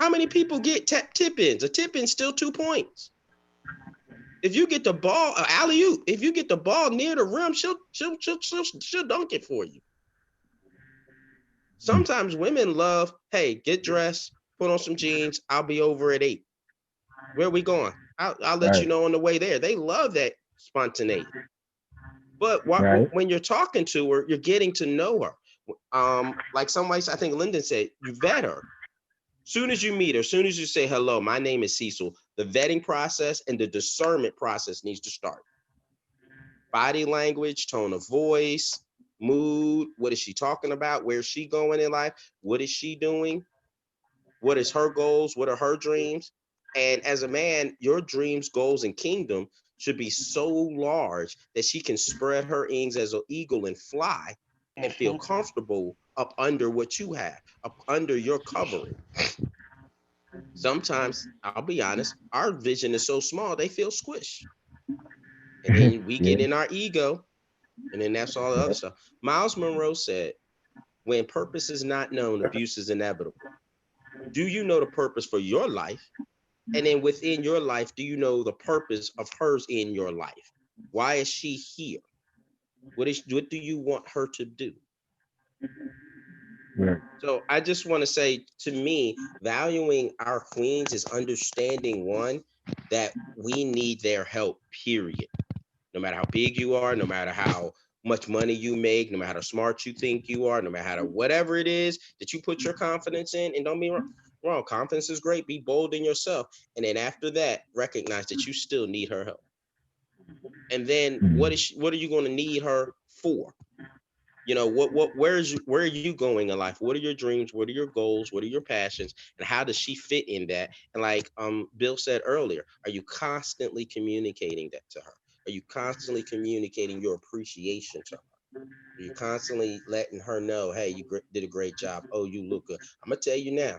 How many people get tip-ins? A tip-in's still 2 points. If you get the ball, alley-oop, if you get the ball near the rim, she'll dunk it for you. Sometimes women love, hey, get dressed, put on some jeans, I'll be over at 8. Where are we going? I'll let you know on the way there. They love that spontaneity. But when you're talking to her, you're getting to know her. Like somebody, I think Lyndon said, you vet her. Soon as you meet her, soon as you say, hello, my name is Cecil, the vetting process and the discernment process needs to start. Body language, tone of voice, mood, what is she talking about? Where is she going in life? What is she doing? What is her goals? What are her dreams? And as a man, your dreams, goals, and kingdom should be so large that she can spread her wings as an eagle and fly and feel comfortable up under what you have, up under your covering. Sometimes, I'll be honest, our vision is so small, they feel squished. And then we get in our ego, and then that's all the other stuff. Miles Monroe said, when purpose is not known, abuse is inevitable. Do you know the purpose for your life? And then within your life, do you know the purpose of hers in your life? Why is she here? What do you want her to do? So I just want to say, to me, valuing our queens is understanding, one, that we need their help, period. No matter how big you are, no matter how much money you make, no matter how smart you think you are, no matter how whatever it is that you put your confidence in, and don't be wrong, confidence is great, be bold in yourself. And then after that, recognize that you still need her help. And then what are you going to need her for? Where are you going in life? What are your dreams? What are your goals? What are your passions? And how does she fit in that? And like Bill said earlier, are you constantly communicating that to her? Are you constantly communicating your appreciation to her? Are you constantly letting her know, hey, you did a great job. Oh, you look good. I'm gonna tell you now,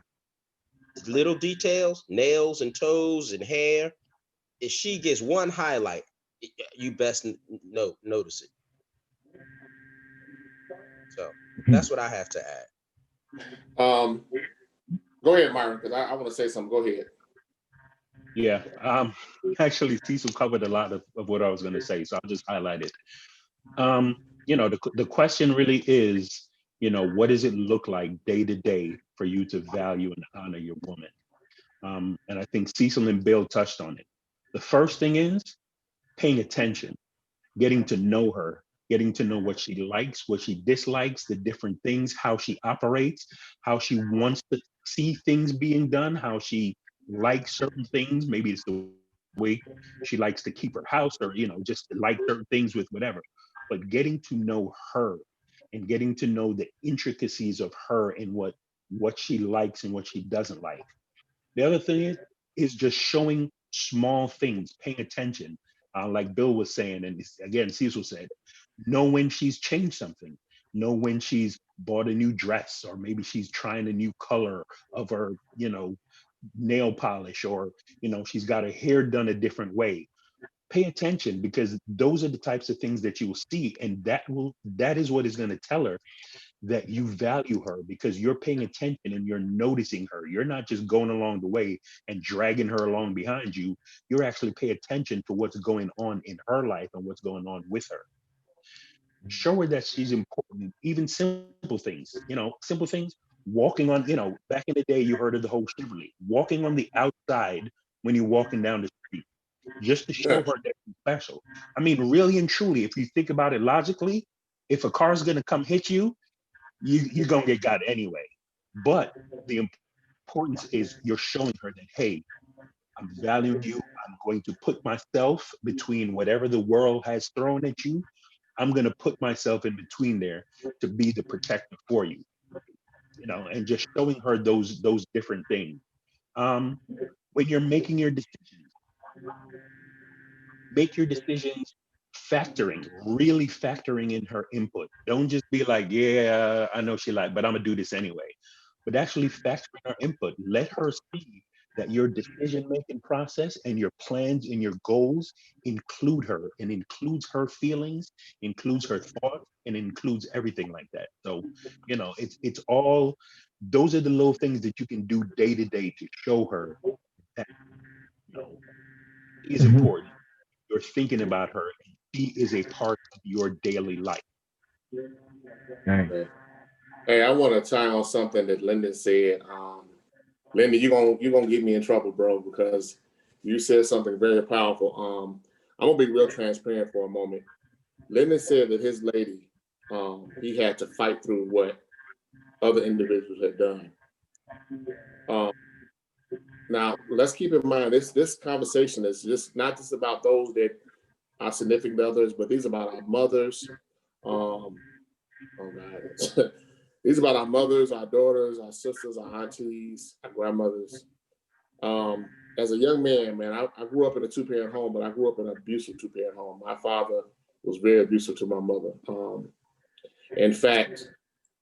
little details, nails and toes and hair. If she gets one highlight, you best notice it. So that's what I have to add. Go ahead, Myron, because I want to say something. Go ahead. Yeah, actually, Cecil covered a lot of what I was going to say, so I'll just highlight it. The question really is, what does it look like day to day for you to value and honor your woman? And I think Cecil and Bill touched on it. The first thing is paying attention, getting to know her, getting to know what she likes, what she dislikes, the different things, how she operates, how she wants to see things being done, how she likes certain things. Maybe it's the way she likes to keep her house, or just like certain things with whatever. But getting to know her and getting to know the intricacies of her and what she likes and what she doesn't like. The other thing is just showing small things, paying attention, like Bill was saying, and again Cecil said, know when she's changed something, know when she's bought a new dress, or maybe she's trying a new color of her nail polish, or she's got her hair done a different way. Pay attention, because those are the types of things that you will see, and that is what is going to tell her that you value her because you're paying attention and you're noticing her. You're not just going along the way and dragging her along behind you. You're actually paying attention to what's going on in her life and what's going on with her. Show her that she's important, even simple things, simple things. Walking on, back in the day, you heard of the whole chivalry, walking on the outside when you're walking down the street, just to show her that she's special. I mean, really and truly, if you think about it logically, if a car's going to come hit you, you're going to get got anyway. But the importance is you're showing her that, hey, I'm valuing you. I'm going to put myself between whatever the world has thrown at you. I'm going to put myself in between there to be the protector for you, and just showing her those different things. When you're making your decisions, make your decisions really factoring in her input. Don't just be like, yeah, I know she like, but I'm gonna do this anyway. But actually factor in her input. Let her see that your decision-making process and your plans and your goals include her and includes her feelings, includes her thoughts, and includes everything like that. So, it's all, those are the little things that you can do day to day to show her that, is important. You're thinking about her, and she is a part of your daily life. Nice. Hey, I want to tie on something that Lyndon said. Lyndon, you're gonna get me in trouble, bro, because you said something very powerful. I'm gonna be real transparent for a moment. Lyndon said that his lady, he had to fight through what other individuals had done. Now, let's keep in mind this conversation is just not just about those that are significant others, but these are about our mothers. Oh God. These are about our mothers, our daughters, our sisters, our aunties, our grandmothers. As a young man, I grew up in a two-parent home, but I grew up in an abusive two-parent home. My father was very abusive to my mother. In fact,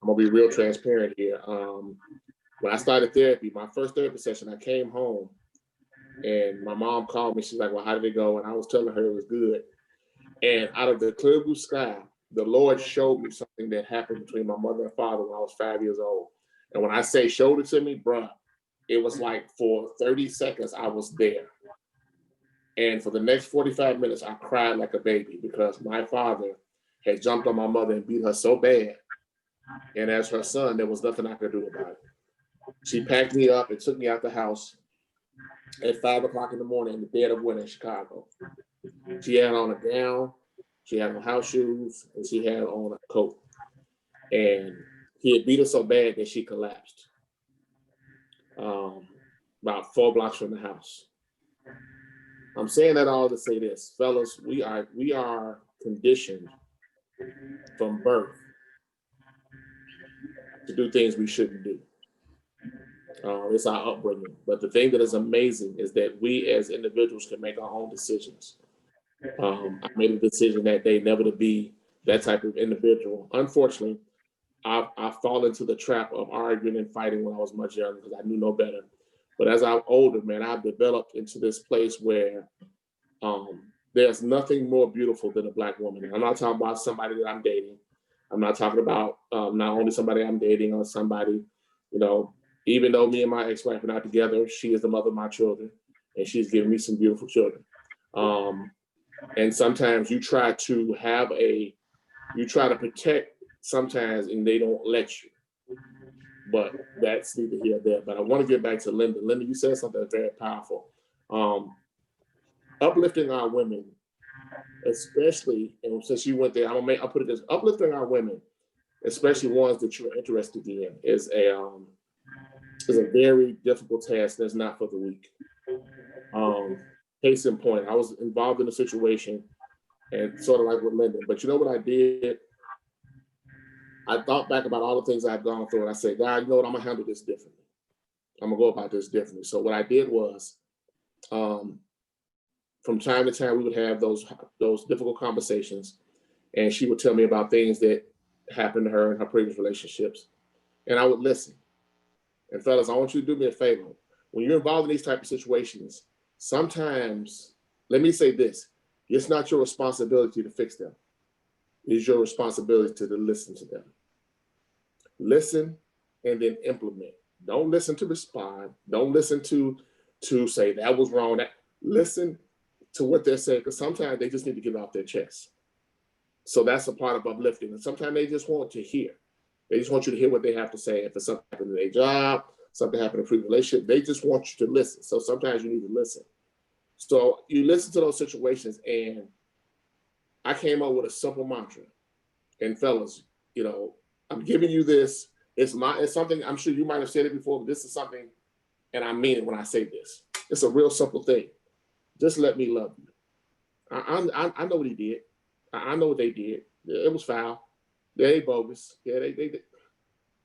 I'm gonna be real transparent here. When I started therapy, my first therapy session, I came home and my mom called me. She's like, well, how did it go? And I was telling her it was good. And out of the clear blue sky, the Lord showed me something that happened between my mother and father when I was 5 years old. And when I say showed it to me, bruh, it was like for 30 seconds, I was there. And for the next 45 minutes, I cried like a baby because my father had jumped on my mother and beat her so bad. And as her son, there was nothing I could do about it. She packed me up and took me out the house at 5 o'clock in the morning in the dead of winter in Chicago. She had on a gown, she had on house shoes, and she had on a coat. And he had beat her so bad that she collapsed about 4 blocks from the house. I'm saying that all to say this, fellas, we are conditioned from birth to do things we shouldn't do. It's our upbringing. But the thing that is amazing is that we as individuals can make our own decisions. I made a decision that day never to be that type of individual. Unfortunately, I fall into the trap of arguing and fighting when I was much younger because I knew no better. But as I'm older, man, I've developed into this place where there's nothing more beautiful than a Black woman. And I'm not talking about somebody that I'm dating. I'm not talking about not only somebody I'm dating or somebody, even though me and my ex-wife are not together, she is the mother of my children, and she's given me some beautiful children. And sometimes you try to protect sometimes, and they don't let you. But that's neither here nor there. But I want to get back to Linda. Linda, you said something very powerful. Uplifting our women, especially, and since you went there, I'll put it this: uplifting our women, especially ones that you're interested in, is a very difficult task that's not for the weak. Case in point, I was involved in a situation and sort of like with Lyndon, but you know what I did? I thought back about all the things I've gone through and I said, God, you know what, I'm gonna handle this differently. I'm gonna go about this differently. So what I did was, from time to time, we would have those difficult conversations and she would tell me about things that happened to her in her previous relationships. And I would listen. And fellas, I want you to do me a favor. When you're involved in these type of situations, sometimes, let me say this, it's not your responsibility to fix them. It's your responsibility to listen to them. Listen and then implement. Don't listen to respond. Don't listen to say that was wrong. Listen to what they're saying, because sometimes they just need to get it off their chest. So that's a part of uplifting. And sometimes they just want to hear. They just want you to hear what they have to say. If it's something happened in their job, something happened in a previous relationship, they just want you to listen. So sometimes you need to listen. So you listen to those situations, and I came up with a simple mantra. And fellas, you know, I'm giving you this. It's something, I'm sure you might have said it before, but this is something, and I mean it when I say this. It's a real simple thing. Just let me love you. I know what he did. I know what they did. It was foul. They bogus. Yeah, they did.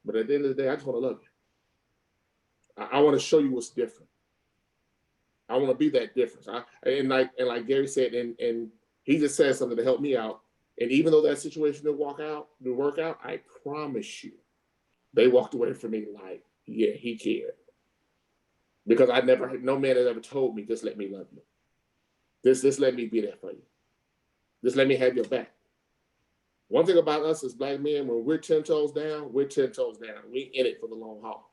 But at the end of the day, I just want to love you. I want to show you what's different. I want to be that difference. And like Gary said, and he just said something to help me out. And even though that situation didn't work out, I promise you, they walked away from me like, yeah, he cared. Because no man has ever told me, just let me love you. Just let me be there for you. Just let me have your back. One thing about us as Black men, when we're 10 toes down, we're 10 toes down. We in it for the long haul.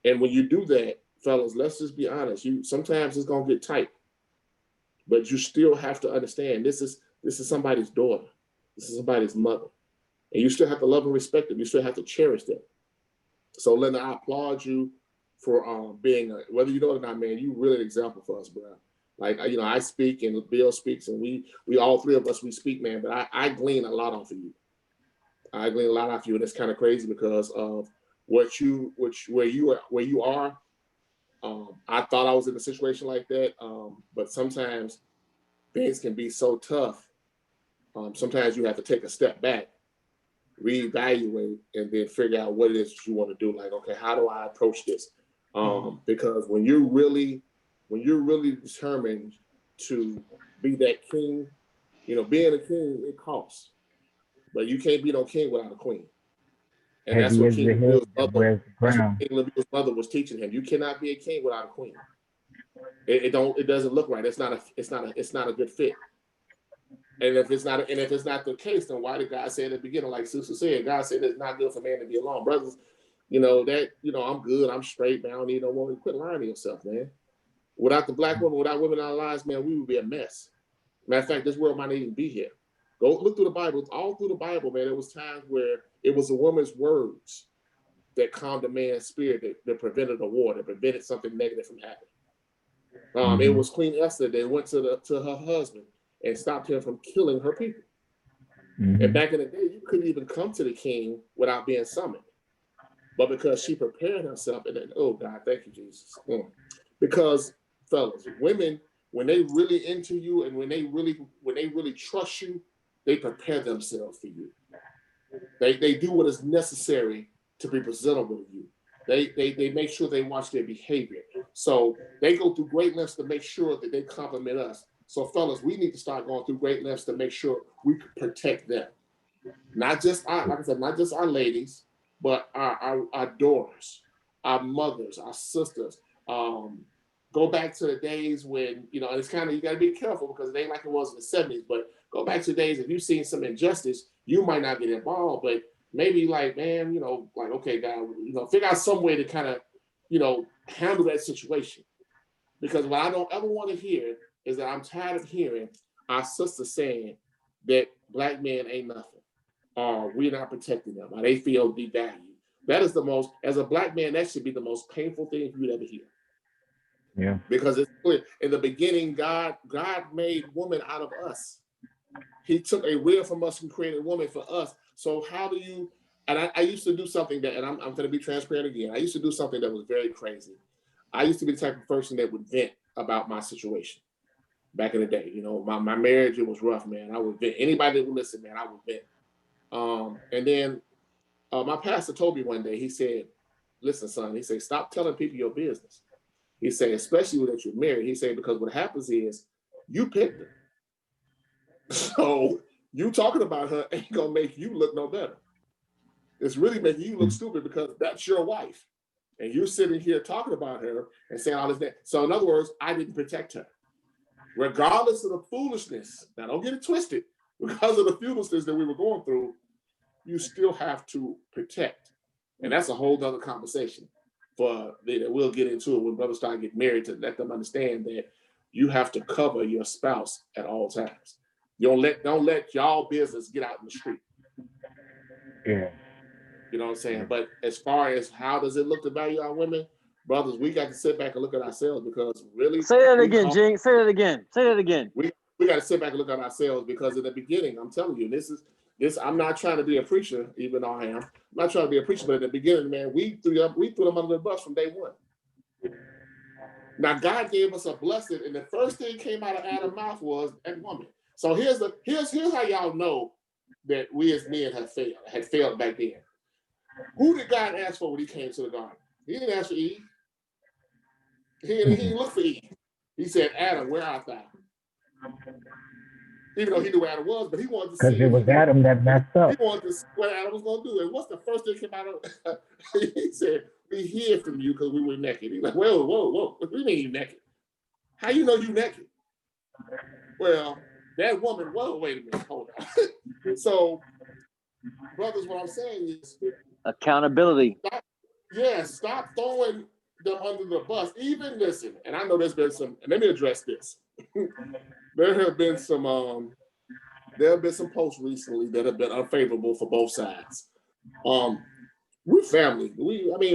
And when you do that, fellas, let's just be honest. Sometimes it's gonna get tight, but you still have to understand this is somebody's daughter. This is somebody's mother. And you still have to love and respect them. You still have to cherish them. So Linda, I applaud you for being, whether you know it or not, man, you really an example for us, bro. Like, you know, I speak and Bill speaks, and we all three of us, we speak, man, but I glean a lot off of you. I glean a lot off you, and it's kind of crazy because of where you are. I thought I was in a situation like that, but sometimes things can be so tough. Sometimes you have to take a step back, reevaluate, and then figure out what it is that you want to do. Like, okay, how do I approach this? Because when you're really determined to be that king, you know, being a king, it costs. But you can't be no king without a queen. And that's what King Lemuel's mother was teaching him. You cannot be a king without a queen. It doesn't look right. It's not a good fit. And if it's not the case, then why did God say at the beginning, like Sister said, God said it's not good for man to be alone. Brothers, I'm good, I'm straight, man. I don't need no woman. Quit lying to yourself, man. Without the Black woman, without women in our lives, man, we would be a mess. Matter of fact, this world might not even be here. Go look through the Bible. All through the Bible, man, there was times where it was a woman's words that calmed a man's spirit, that prevented a war, that prevented something negative from happening. It was Queen Esther that went to her husband and stopped him from killing her people. And back in the day, you couldn't even come to the king without being summoned. But because she prepared herself, and then, oh God, thank you, Jesus. Because fellas, women, when they really into you and when they really trust you, they prepare themselves for you. They do what is necessary to be presentable to you. They make sure they watch their behavior. So they go through great lengths to make sure that they compliment us. So fellas, we need to start going through great lengths to make sure we protect them. Not just our ladies, but our daughters, our mothers, our sisters. Go back to the days when, and it's kind of, you got to be careful because it ain't like it was in the 70s, but go back to the days if you've seen some injustice, you might not get involved, but maybe like, man, like, okay, God, figure out some way to kind of, handle that situation. Because what I don't ever want to hear is that I'm tired of hearing our sisters saying that Black men ain't nothing, or we're not protecting them, or they feel devalued. That is as a Black man, that should be the most painful thing you'd ever hear. Yeah. Because it's clear. In the beginning, God made woman out of us. He took a rib from us and created woman for us. So how do you, and I used to do something that, and I'm going to be transparent again. I used to do something that was very crazy. I used to be the type of person that would vent about my situation back in the day. My marriage, it was rough, man. I would vent. Anybody that would listen, man, I would vent. And then my pastor told me one day, he said, listen, son, he said, stop telling people your business. He said, especially that you're married. He said, because what happens is you picked her. So you talking about her ain't gonna make you look no better. It's really making you look stupid because that's your wife. And you're sitting here talking about her and saying all this. So in other words, I didn't protect her. Regardless of the foolishness, now don't get it twisted, because of the foolishness that we were going through, you still have to protect. And that's a whole nother conversation that we'll get into it when brothers start getting married, to let them understand that you have to cover your spouse at all times. You don't let y'all business get out in the street. Yeah. You know what I'm saying? But as far as how does it look to value our women, brothers, we got to sit back and look at ourselves, because really, say that again, Jing. Say that again. Say that again. We got to sit back and look at ourselves, because in the beginning, I'm telling you, this. I'm not trying to be a preacher, even though I am. I'm not trying to be a preacher, but in the beginning, man, we threw them under the bus from day one. Now, God gave us a blessing, and the first thing came out of Adam's mouth was that woman. So here's how y'all know that we as men had failed back then. Who did God ask for when he came to the garden? He didn't ask for Eve. He didn't look for Eve. He said, Adam, where art thou? Even though he knew where Adam was, but he wanted to see. Because it was Adam that messed up. He wanted to see what Adam was going to do. And what's the first thing that came out of? He said, we hid from you because we were naked. He's like, whoa. What do you mean you naked? How you know you naked? Well, that woman, whoa, wait a minute, hold on. So, brothers, what I'm saying is accountability. Stop throwing them under the bus. Even listen, and I know there's been some, and let me address this. There have been some posts recently that have been unfavorable for both sides. We're family.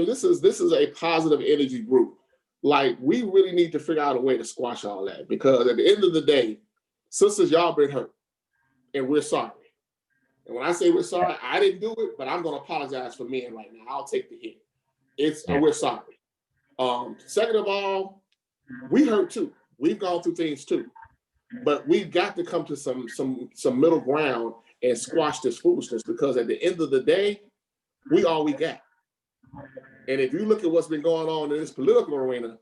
This is a positive energy group. Like, we really need to figure out a way to squash all that, because at the end of the day, sisters, y'all been hurt, and we're sorry. And when I say we're sorry, I didn't do it, but I'm going to apologize for men right now. I'll take the hit. We're sorry. Second of all, we hurt too. We've gone through things too, but we've got to come to some middle ground and squash this foolishness, because at the end of the day, we all we got. And if you look at what's been going on in this political arena,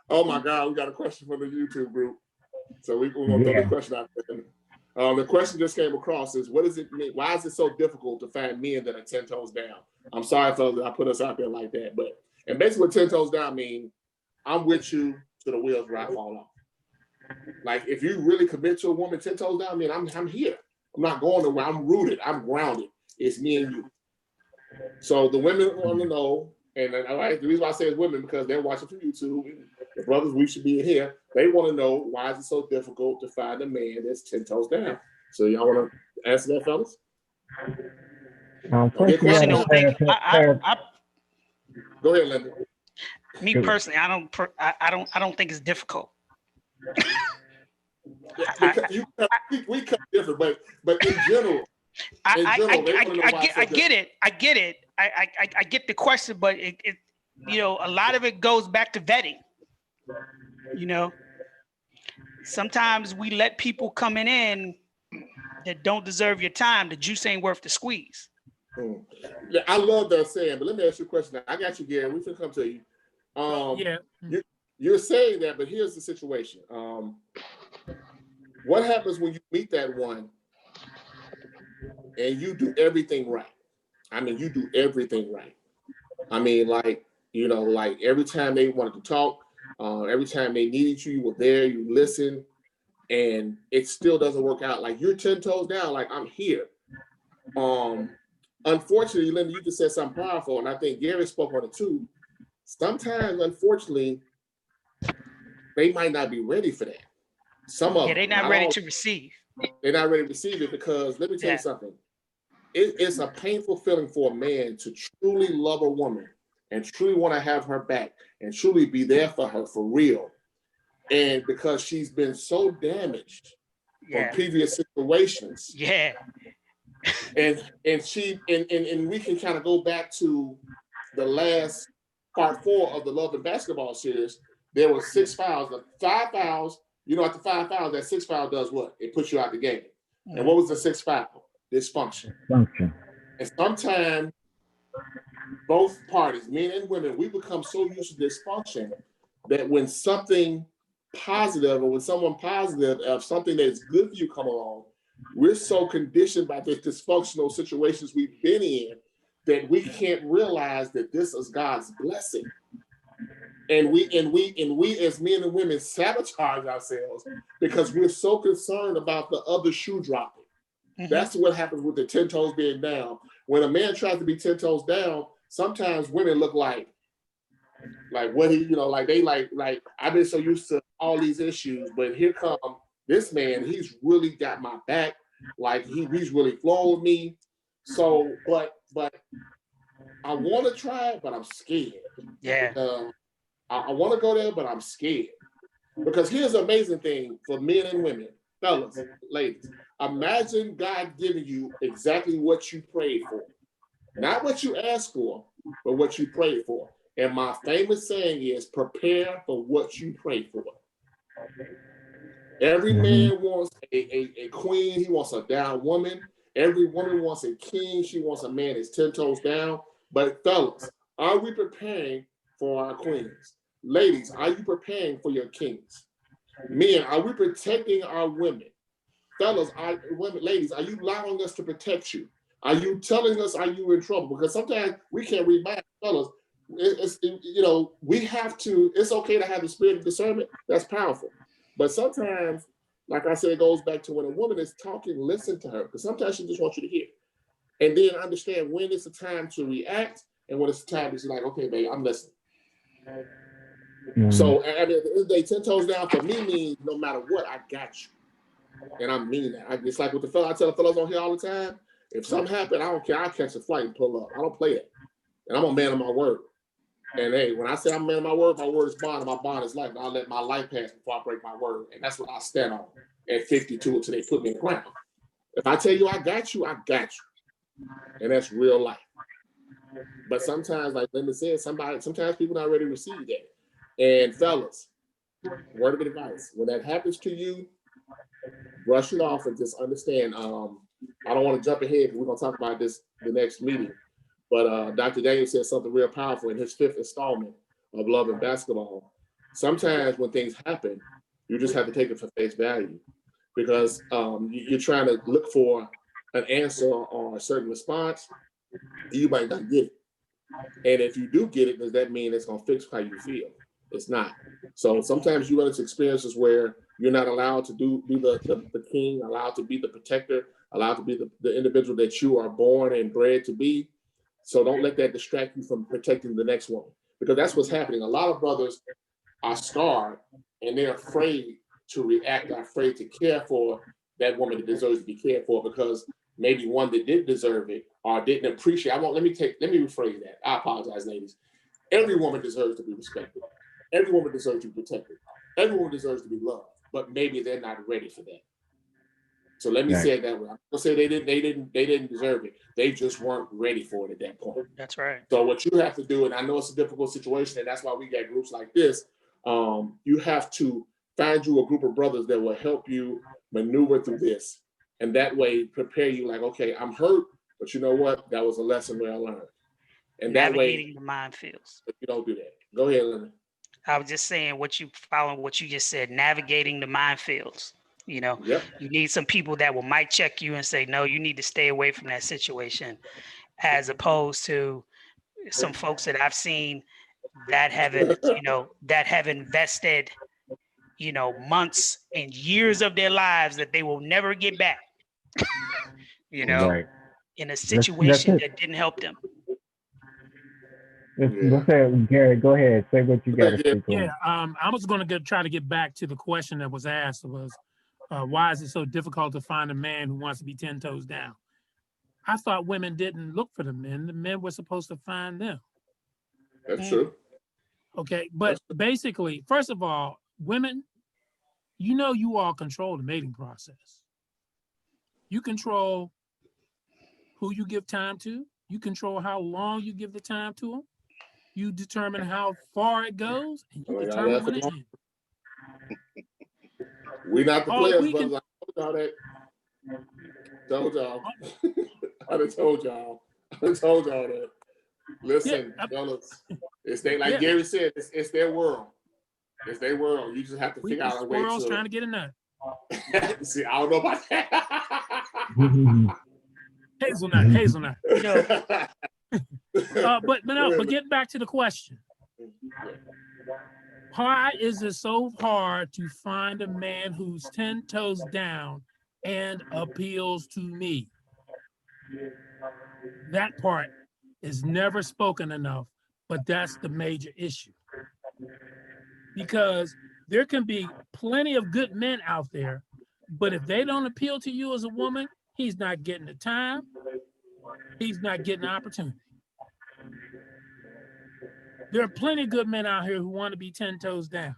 oh my God, we got a question from the YouTube group. So we're going to throw the question out there. The question just came across is, what does it mean? Why is it so difficult to find men that are 10 toes down? I'm sorry, fellas, that I put us out there like that. And basically what 10 toes down means, I'm with you till the wheels fall off. Like, if you really commit to a woman 10 toes down, I mean, I'm here. I'm not going nowhere. I'm rooted. I'm grounded. It's me and you. So the women want to know, and the reason why I say it's women, because they're watching from YouTube. And the brothers, we should be in here. They want to know, why is it so difficult to find a man that's 10 toes down? So y'all want to answer that, fellas? Go ahead, Linda. Me personally, I don't think it's difficult. We cut different, but in general. I get it. I get the question, but it a lot of it goes back to vetting. Sometimes we let people coming in that don't deserve your time. The juice ain't worth the squeeze. I love that saying, but let me ask you a question. I got you, Gary. We can come to you. You're saying that, but here's the situation. What happens when you meet that one and you do everything right? I mean, you do everything right. I mean, like every time they wanted to talk, every time they needed you, you were there, you listened, and it still doesn't work out. Like, you're 10 toes down, like, I'm here. Unfortunately, Linda, you just said something powerful, and I think Gary spoke on it too. Sometimes, unfortunately, they might not be ready for that. Some of them. They're not ready to receive. They're not ready to receive it, because let me tell you something. It's a painful feeling for a man to truly love a woman and truly want to have her back and truly be there for her for real. And because she's been so damaged from previous situations. Yeah. And we can kind of go back to the last part 4 of the Love and Basketball series. There were 6 fouls. The 5 fouls, after 5 fouls, that 6th foul does what? It puts you out the game. Mm-hmm. And what was the 6th foul? Dysfunction. And sometimes both parties, men and women, we become so used to dysfunction that when something positive, or when someone positive of something that's good for you come along, we're so conditioned by the dysfunctional situations we've been in that we can't realize that this is God's blessing. And we as men and women sabotage ourselves because we're so concerned about the other shoe dropping. That's what happens with the 10 toes being down. When a man tries to be 10 toes down, sometimes women look like what he, like they like I've been so used to all these issues, but here come this man, he's really got my back. Like he's really flowing with me. So, but I want to try it, but I'm scared. Yeah. I want to go there, but I'm scared. Because here's the amazing thing for men and women, fellas, ladies. Imagine God giving you exactly what you prayed for. Not what you asked for, but what you prayed for. And my famous saying is, prepare for what you pray for. Every man wants a queen. He wants a down woman. Every woman wants a king. She wants a man that's 10 toes down. But fellas, are we preparing for our queens? Ladies, are you preparing for your kings? Men, are we protecting our women? Fellas, ladies, are you allowing us to protect you? Are you telling us, are you in trouble? Because sometimes we can't read back, fellas. We have to, it's okay to have the spirit of discernment. That's powerful. But sometimes, like I said, it goes back to when a woman is talking, listen to her. Because sometimes she just wants you to hear. And then understand when it's the time to react and when it's the time to be like, okay, babe, I'm listening. So at the end of the day, 10 toes down for me means no matter what, I got you. And I mean that. It's like with the fella, I tell the fellas on here all the time, if something happens, I don't care. I'll catch a flight and pull up. I don't play that. And I'm a man of my word. And hey, when I say I'm a man of my word is bond, and my bond is life. And I'll let my life pass before I break my word. And that's what I stand on at 52 until they put me in the ground. If I tell you I got you, I got you. And that's real life. But sometimes, like Linda said, sometimes people not ready to receive that. And fellas, word of advice, when that happens to you, brush it off and just understand. I don't want to jump ahead because we're going to talk about this the next meeting. But Dr. Daniel said something real powerful in his 5th installment of Love and Basketball. Sometimes when things happen, you just have to take it for face value because you're trying to look for an answer or a certain response. You might not get it. And if you do get it, does that mean it's going to fix how you feel? It's not. So sometimes you run into experiences where you're not allowed to be the king, allowed to be the protector, allowed to be the individual that you are born and bred to be. So don't let that distract you from protecting the next one, because that's what's happening. A lot of brothers are scarred and they're afraid to react, they're afraid to care for that woman that deserves to be cared for because maybe one that did deserve it or didn't appreciate. Let me rephrase that. I apologize, ladies. Every woman deserves to be respected. Every woman deserves to be protected. Every woman deserves to be loved, but maybe they're not ready for that. So let me say it that way. I'm gonna say they didn't deserve it. They just weren't ready for it at that point. That's right. So what you have to do, and I know it's a difficult situation, and that's why we got groups like this. You have to find you a group of brothers that will help you maneuver through this, and that way prepare you. Like, okay, I'm hurt, but you know what? That was a lesson where I learned. And navigating that way, the minefields. You don't do that. Go ahead, Linda. I was just saying what you just said, navigating the minefields. Yep. You need some people that will mic check you and say, no, you need to stay away from that situation, as opposed to some folks that I've seen that have invested, months and years of their lives that they will never get back, Right. in a situation that didn't help them. Let's say, Gary, go ahead. Say what you got to speak on. Yeah, I was going to try to get back to the question that was asked was, why is it so difficult to find a man who wants to be 10 toes down? I thought women didn't look for the men. The men were supposed to find them. That's true. Okay, but basically, first of all, women, you all control the mating process. You control who you give time to. You control how long you give the time to them. You determine how far it goes, and you determine when it ends. We not the players, brothers. I told y'all that. Told y'all. I done told y'all. That. Listen, fellas, it's like Gary said, it's their world. It's their world. You just have to figure out a way to. Squirrels trying to get a nut. See, I don't know about that. Hazelnut. But getting back to the question. Why is it so hard to find a man who's 10 toes down and appeals to me. That part is never spoken enough, but that's the major issue. Because there can be plenty of good men out there, but if they don't appeal to you as a woman, he's not getting the time, he's not getting the opportunity. There are plenty of good men out here who want to be 10 toes down.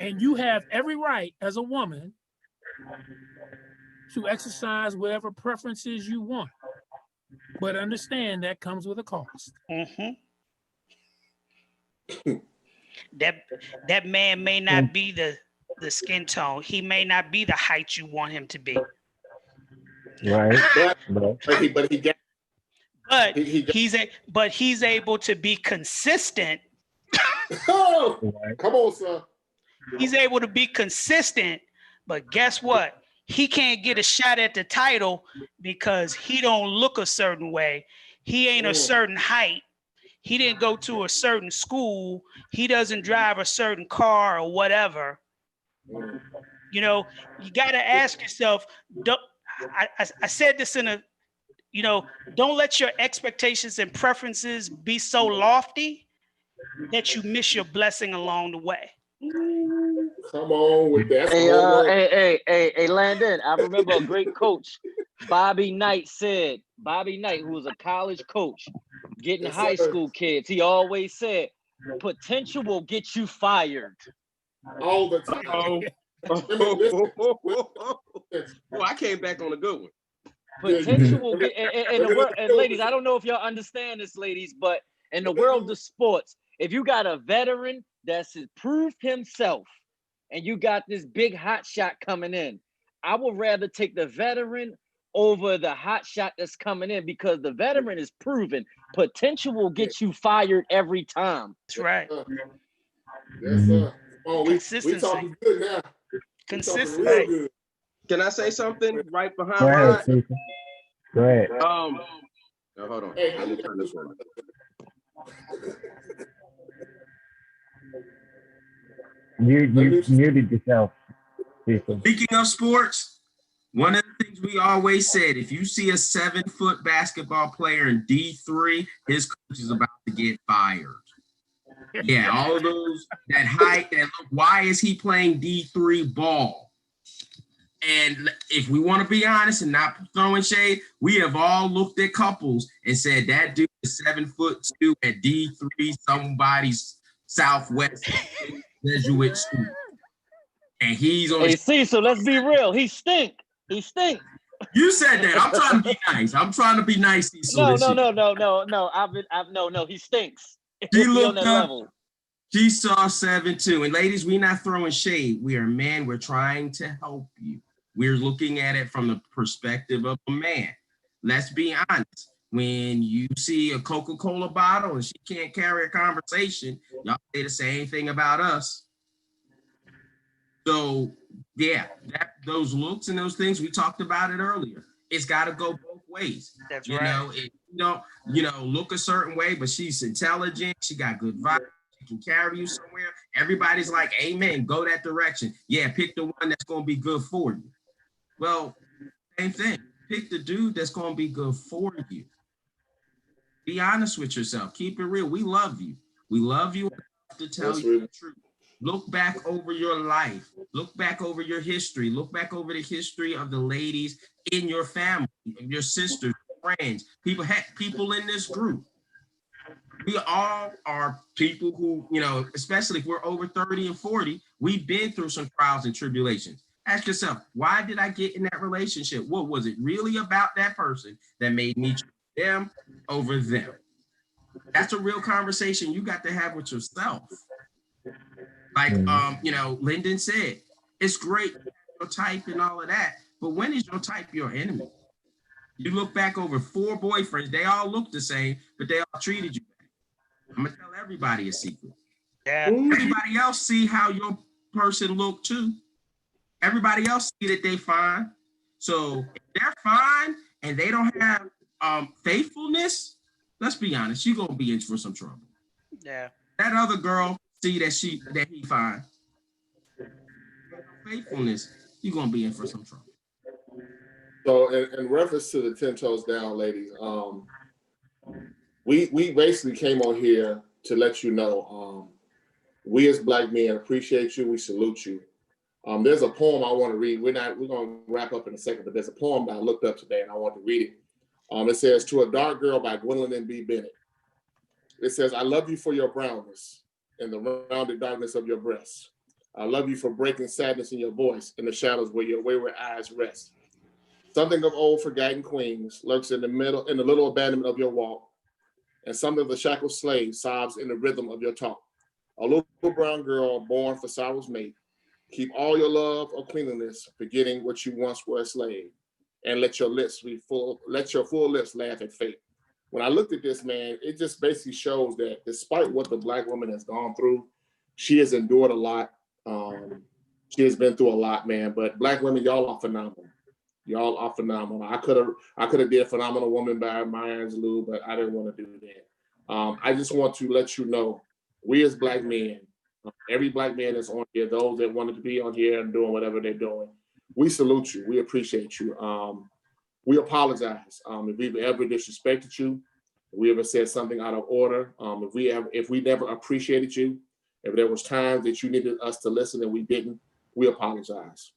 And you have every right as a woman to exercise whatever preferences you want. But understand that comes with a cost. Mm-hmm. That man may not be the skin tone. He may not be the height you want him to be. Right. But he's able to be consistent. Oh, come on, sir. He's able to be consistent, but guess what? He can't get a shot at the title because he don't look a certain way. He ain't a certain height. He didn't go to a certain school. He doesn't drive a certain car or whatever. You know, you got to ask yourself, I said this in a, you know, don't let your expectations and preferences be so lofty that you miss your blessing along the way. Come on with that. Hey, Landon, I remember a great coach, Bobby Knight, who was a college coach, getting high school kids. He always said, potential will get you fired. All the time. Well, I came back on a good one. Potential will get, and ladies, I don't know if y'all understand this, ladies, but in the world of sports, if you got a veteran that's proved himself and you got this big hot shot coming in, I would rather take the veteran over the hot shot that's coming in because the veteran is proven. Potential will get you fired every time. That's right. Yes, sir. Oh, we talking good now. Consistency. Real good. Can I say something right behind Go ahead, Rod? Stephen. Go ahead. No, hold on. Hey, Let me turn this one. You muted yourself, Stephen. Speaking of sports, one of the things we always said, if you see a 7-foot basketball player in D3, his coach is about to get fired. Yeah, all of those, that height, that look, why is he playing D3 ball? And if we want to be honest and not throwing shade, we have all looked at couples and said that dude is 7'2" at D3, somebody's Southwest Jesuit school. And he's on. Hey, Cecil, let's be real. He stink. He stink. You said that. I'm trying to be nice. I'm trying to be nice, Cecil. No. He stinks. She looked up. Level. She saw 7'2". And ladies, we're not throwing shade. We are men. We're trying to help you. We're looking at it from the perspective of a man. Let's be honest. When you see a Coca-Cola bottle and she can't carry a conversation, y'all say the same thing about us. So yeah, those looks and those things, we talked about it earlier. It's got to go both ways. That's you right. know, it don't, look a certain way, but she's intelligent. She got good vibes. She can carry you somewhere. Everybody's like, amen, go that direction. Yeah, pick the one that's going to be good for you. Well, same thing. Pick the dude that's going to be good for you. Be honest with yourself. Keep it real. We love you. We love you enough to tell you the truth. Look back over your life. Look back over your history. Look back over the history of the ladies in your family, your sisters, friends, people in this group. We all are people who, especially if we're over 30 and 40, we've been through some trials and tribulations. Ask yourself, why did I get in that relationship? What was it really about that person that made me choose them over them? That's a real conversation you got to have with yourself. Like, Lyndon said, it's great, your type and all of that, but when is your type your enemy? You look back over 4 boyfriends, they all look the same, but they all treated you bad. I'm gonna tell everybody a secret. Yeah. Everybody else see how your person look too. Everybody else see that they fine. So if they're fine and they don't have faithfulness, let's be honest, you're gonna be in for some trouble. Yeah. That other girl see that he fine. Faithfulness. you're gonna be in for some trouble. So in reference to the 10 toes down, ladies, we basically came on here to let you know, we as Black men appreciate you. We salute you. There's a poem I want to read. We're gonna wrap up in a second, but there's a poem that I looked up today and I want to read it. It says, "To a Dark Girl" by Gwendolyn B. Bennett. It says, "I love you for your brownness and the rounded darkness of your breasts. I love you for breaking sadness in your voice in the shadows where your wayward eyes rest. Something of old forgotten queens lurks in the little abandonment of your walk, and some of the shackled slave sobs in the rhythm of your talk. A little brown girl born for sorrow's mate. Keep all your love or cleanliness, forgetting what you once were a slave, and let your full lips laugh at fate." When I looked at this, man, it just basically shows that despite what the Black woman has gone through, she has endured a lot. She has been through a lot, man. But Black women, y'all are phenomenal. Y'all are phenomenal. I could have did "Phenomenal Woman" by Maya Angelou, but I didn't want to do that. I just want to let you know, we as Black men, every Black man that's on here, those that wanted to be on here and doing whatever they're doing, we salute you. We appreciate you. We apologize if we've ever disrespected you, if we ever said something out of order, if we never appreciated you, if there was times that you needed us to listen and we didn't, we apologize.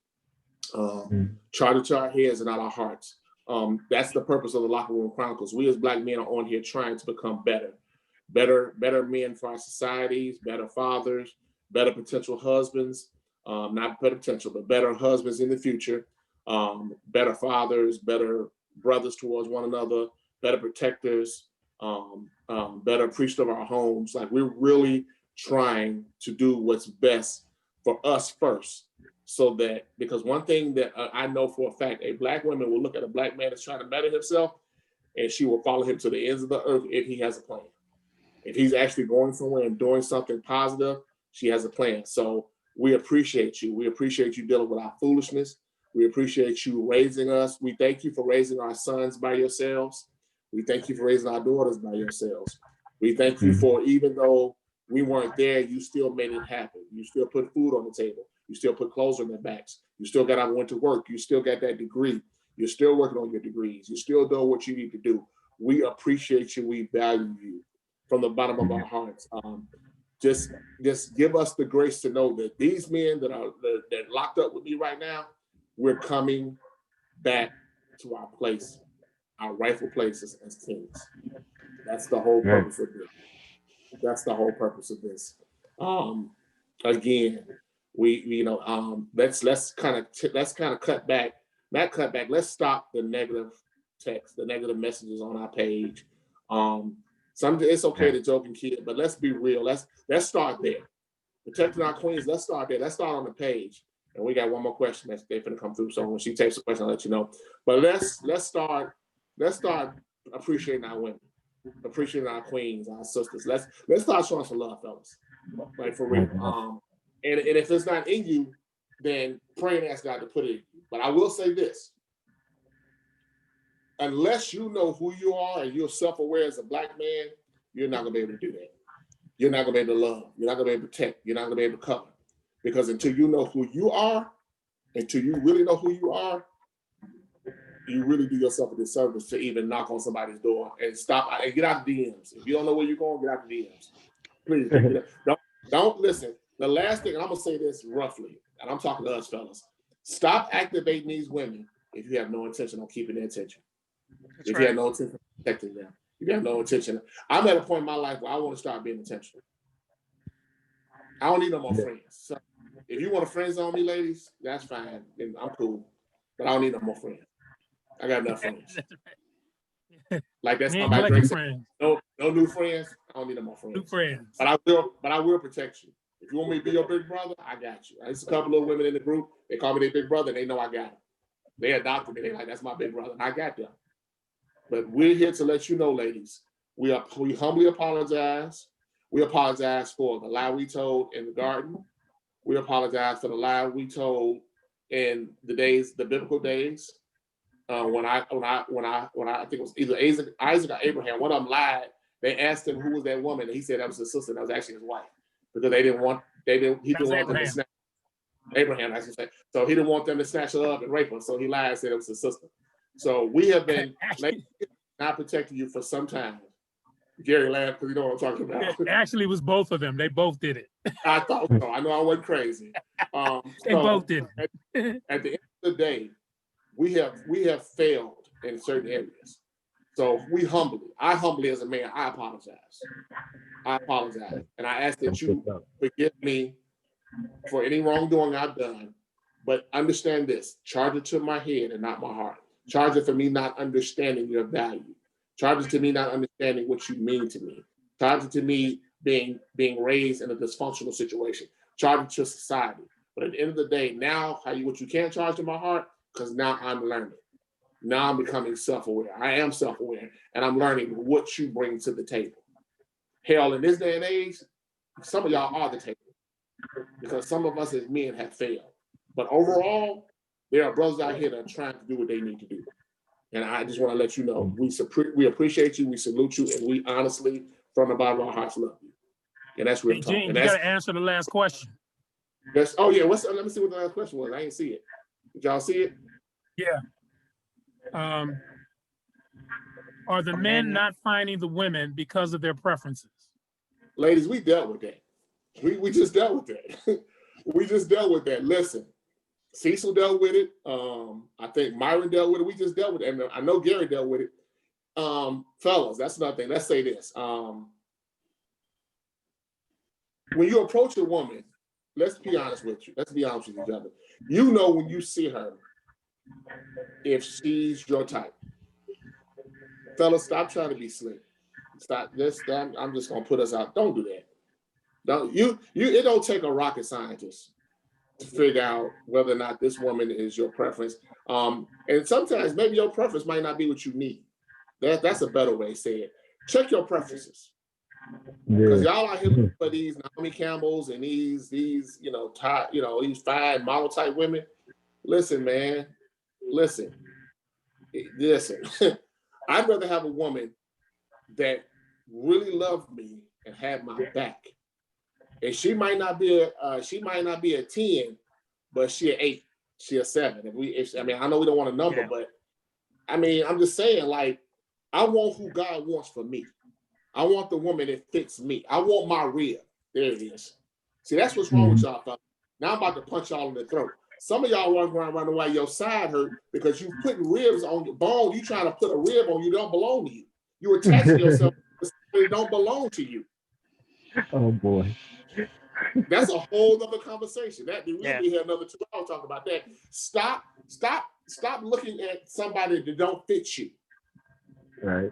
Charge it to our heads and not our hearts. That's the purpose of the Locker Room Chronicles. We as Black men are on here trying to become better men for our societies, better fathers, better potential husbands, not better potential, but better husbands in the future, better fathers, better brothers towards one another, better protectors, better priests of our homes. Like, we're really trying to do what's best for us first. So that, because one thing that I know for a fact, a Black woman will look at a Black man that's trying to better himself, and she will follow him to the ends of the earth if he has a plan. If he's actually going somewhere and doing something positive, she has a plan. So we appreciate you. We appreciate you dealing with our foolishness. We appreciate you raising us. We thank you for raising our sons by yourselves. We thank you for raising our daughters by yourselves. We thank you for, even though we weren't there, you still made it happen. You still put food on the table. You still put clothes on their backs. You still got out, went to work. You still got that degree. You're still working on your degrees. You still doing what you need to do. We appreciate you. We value you from the bottom of our hearts. Just give us the grace to know that these men that are locked up with me right now, we're coming back to our place, our rightful places as kings. That's the whole purpose of this. That's the whole purpose of this. Again, let's kind of cut back. Not cut back. Let's stop the negative text, the negative messages on our page. It's okay to joke and kid, but let's be real. Let's start there. Protecting our queens. Let's start there. Let's start on the page. And we got one more question that's they're gonna come through. So when she takes the question, I'll let you know. But let's start appreciating our women, appreciating our queens, our sisters. Let's start showing some love, fellas. Like, for real. And if it's not in you, then pray and ask God to put it in you. But I will say this: unless you know who you are and you're self-aware as a Black man, you're not gonna be able to do that. You're not gonna be able to love. You're not gonna be able to protect. You're not gonna be able to cover. Because until you know who you are, until you really know who you are, you really do yourself a disservice to even knock on somebody's door and stop and get out the DMs. If you don't know where you're going, get out the DMs. Please don't listen. The last thing, and I'm gonna say this roughly, and I'm talking to us fellas: stop activating these women if you have no intention on keeping their attention. If you have no intention on protecting them, if you have no intention. I'm at a point in my life where I want to start being intentional. I don't need no more friends. So if you want to friend zone me, ladies, that's fine. And I'm cool. But I don't need no more friends. I got enough friends. Like that's how my Drake said. No new friends. I don't need no more friends. New friends. But I will protect you. If you want me to be your big brother, I got you. There's a couple of women in the group. They call me their big brother. They know I got them. They adopted me. They like, that's my big brother. I got them. But we're here to let you know, ladies, we humbly apologize. We apologize for the lie we told in the garden. We apologize for the lie we told in the biblical days. When I think it was either Isaac or Abraham, one of them lied. They asked him who was that woman, and he said that was his sister. That was actually his wife, because he didn't want them to snap. Abraham, I should say. So he didn't want them to snatch her up and rape her. So he lied and said it was his sister. So we have been not protecting you for some time. Gary laughed because you know what I'm talking about. It actually was both of them. They both did it. I thought so. I know I wasn't crazy. They both did it. At the end of the day, we have failed in certain areas. So I humbly as a man, I apologize. And I ask that you forgive me for any wrongdoing I've done, but understand this, charge it to my head and not my heart. Charge it for me not understanding your value. Charge it to me not understanding what you mean to me. Charge it to me being raised in a dysfunctional situation. Charge it to society. But at the end of the day, now what you can't charge to my heart, because now I'm learning. Now I'm becoming self-aware. I am self-aware, and I'm learning what you bring to the table. Hell, in this day and age, some of y'all are the table, because some of us as men have failed. But overall, there are brothers out here that are trying to do what they need to do. And I just want to let you know, we appreciate you, we salute you, and we honestly, from the bottom of our hearts, love you. And that's real talk. Gene, you got to answer the last question. Yes. Oh yeah. Let me see what the last question was. I didn't see it. Did y'all see it? Yeah. Are the men not finding the women because of their preferences? Ladies, we dealt with that. We just dealt with that. We just dealt with that. Listen, Cecil dealt with it. I think Myron dealt with it. We just dealt with it. And I know Gary dealt with it. Fellas, that's another thing. Let's say this. When you approach a woman, let's be honest with you. Let's be honest with each other. You know when you see her, if she's your type. Fellas, stop trying to be slick. Stop this. I'm just gonna put us out. Don't do that. It don't take a rocket scientist to figure out whether or not this woman is your preference. And sometimes maybe your preference might not be what you need. That's a better way to say it. Check your preferences. Because y'all out here for these Naomi Campbells and these these fine model type women. Listen, man. Listen. I'd rather have a woman that really loved me and had my back. And she might not be a 10, but she an 8, she a 7. I know we don't want a number, but I mean, I'm just saying, like, I want who God wants for me. I want the woman that fits me. I want my rib. There it is. See, that's what's wrong with y'all, fellas. Now I'm about to punch y'all in the throat. Some of y'all walking around running while your side hurt because you putting ribs on your bone. You trying to put a rib on you don't belong to you. You attaching yourself to something that don't belong to you. Oh boy. That's a whole other conversation. We'll be here another 2 hours talking about that. Stop looking at somebody that don't fit you. Right.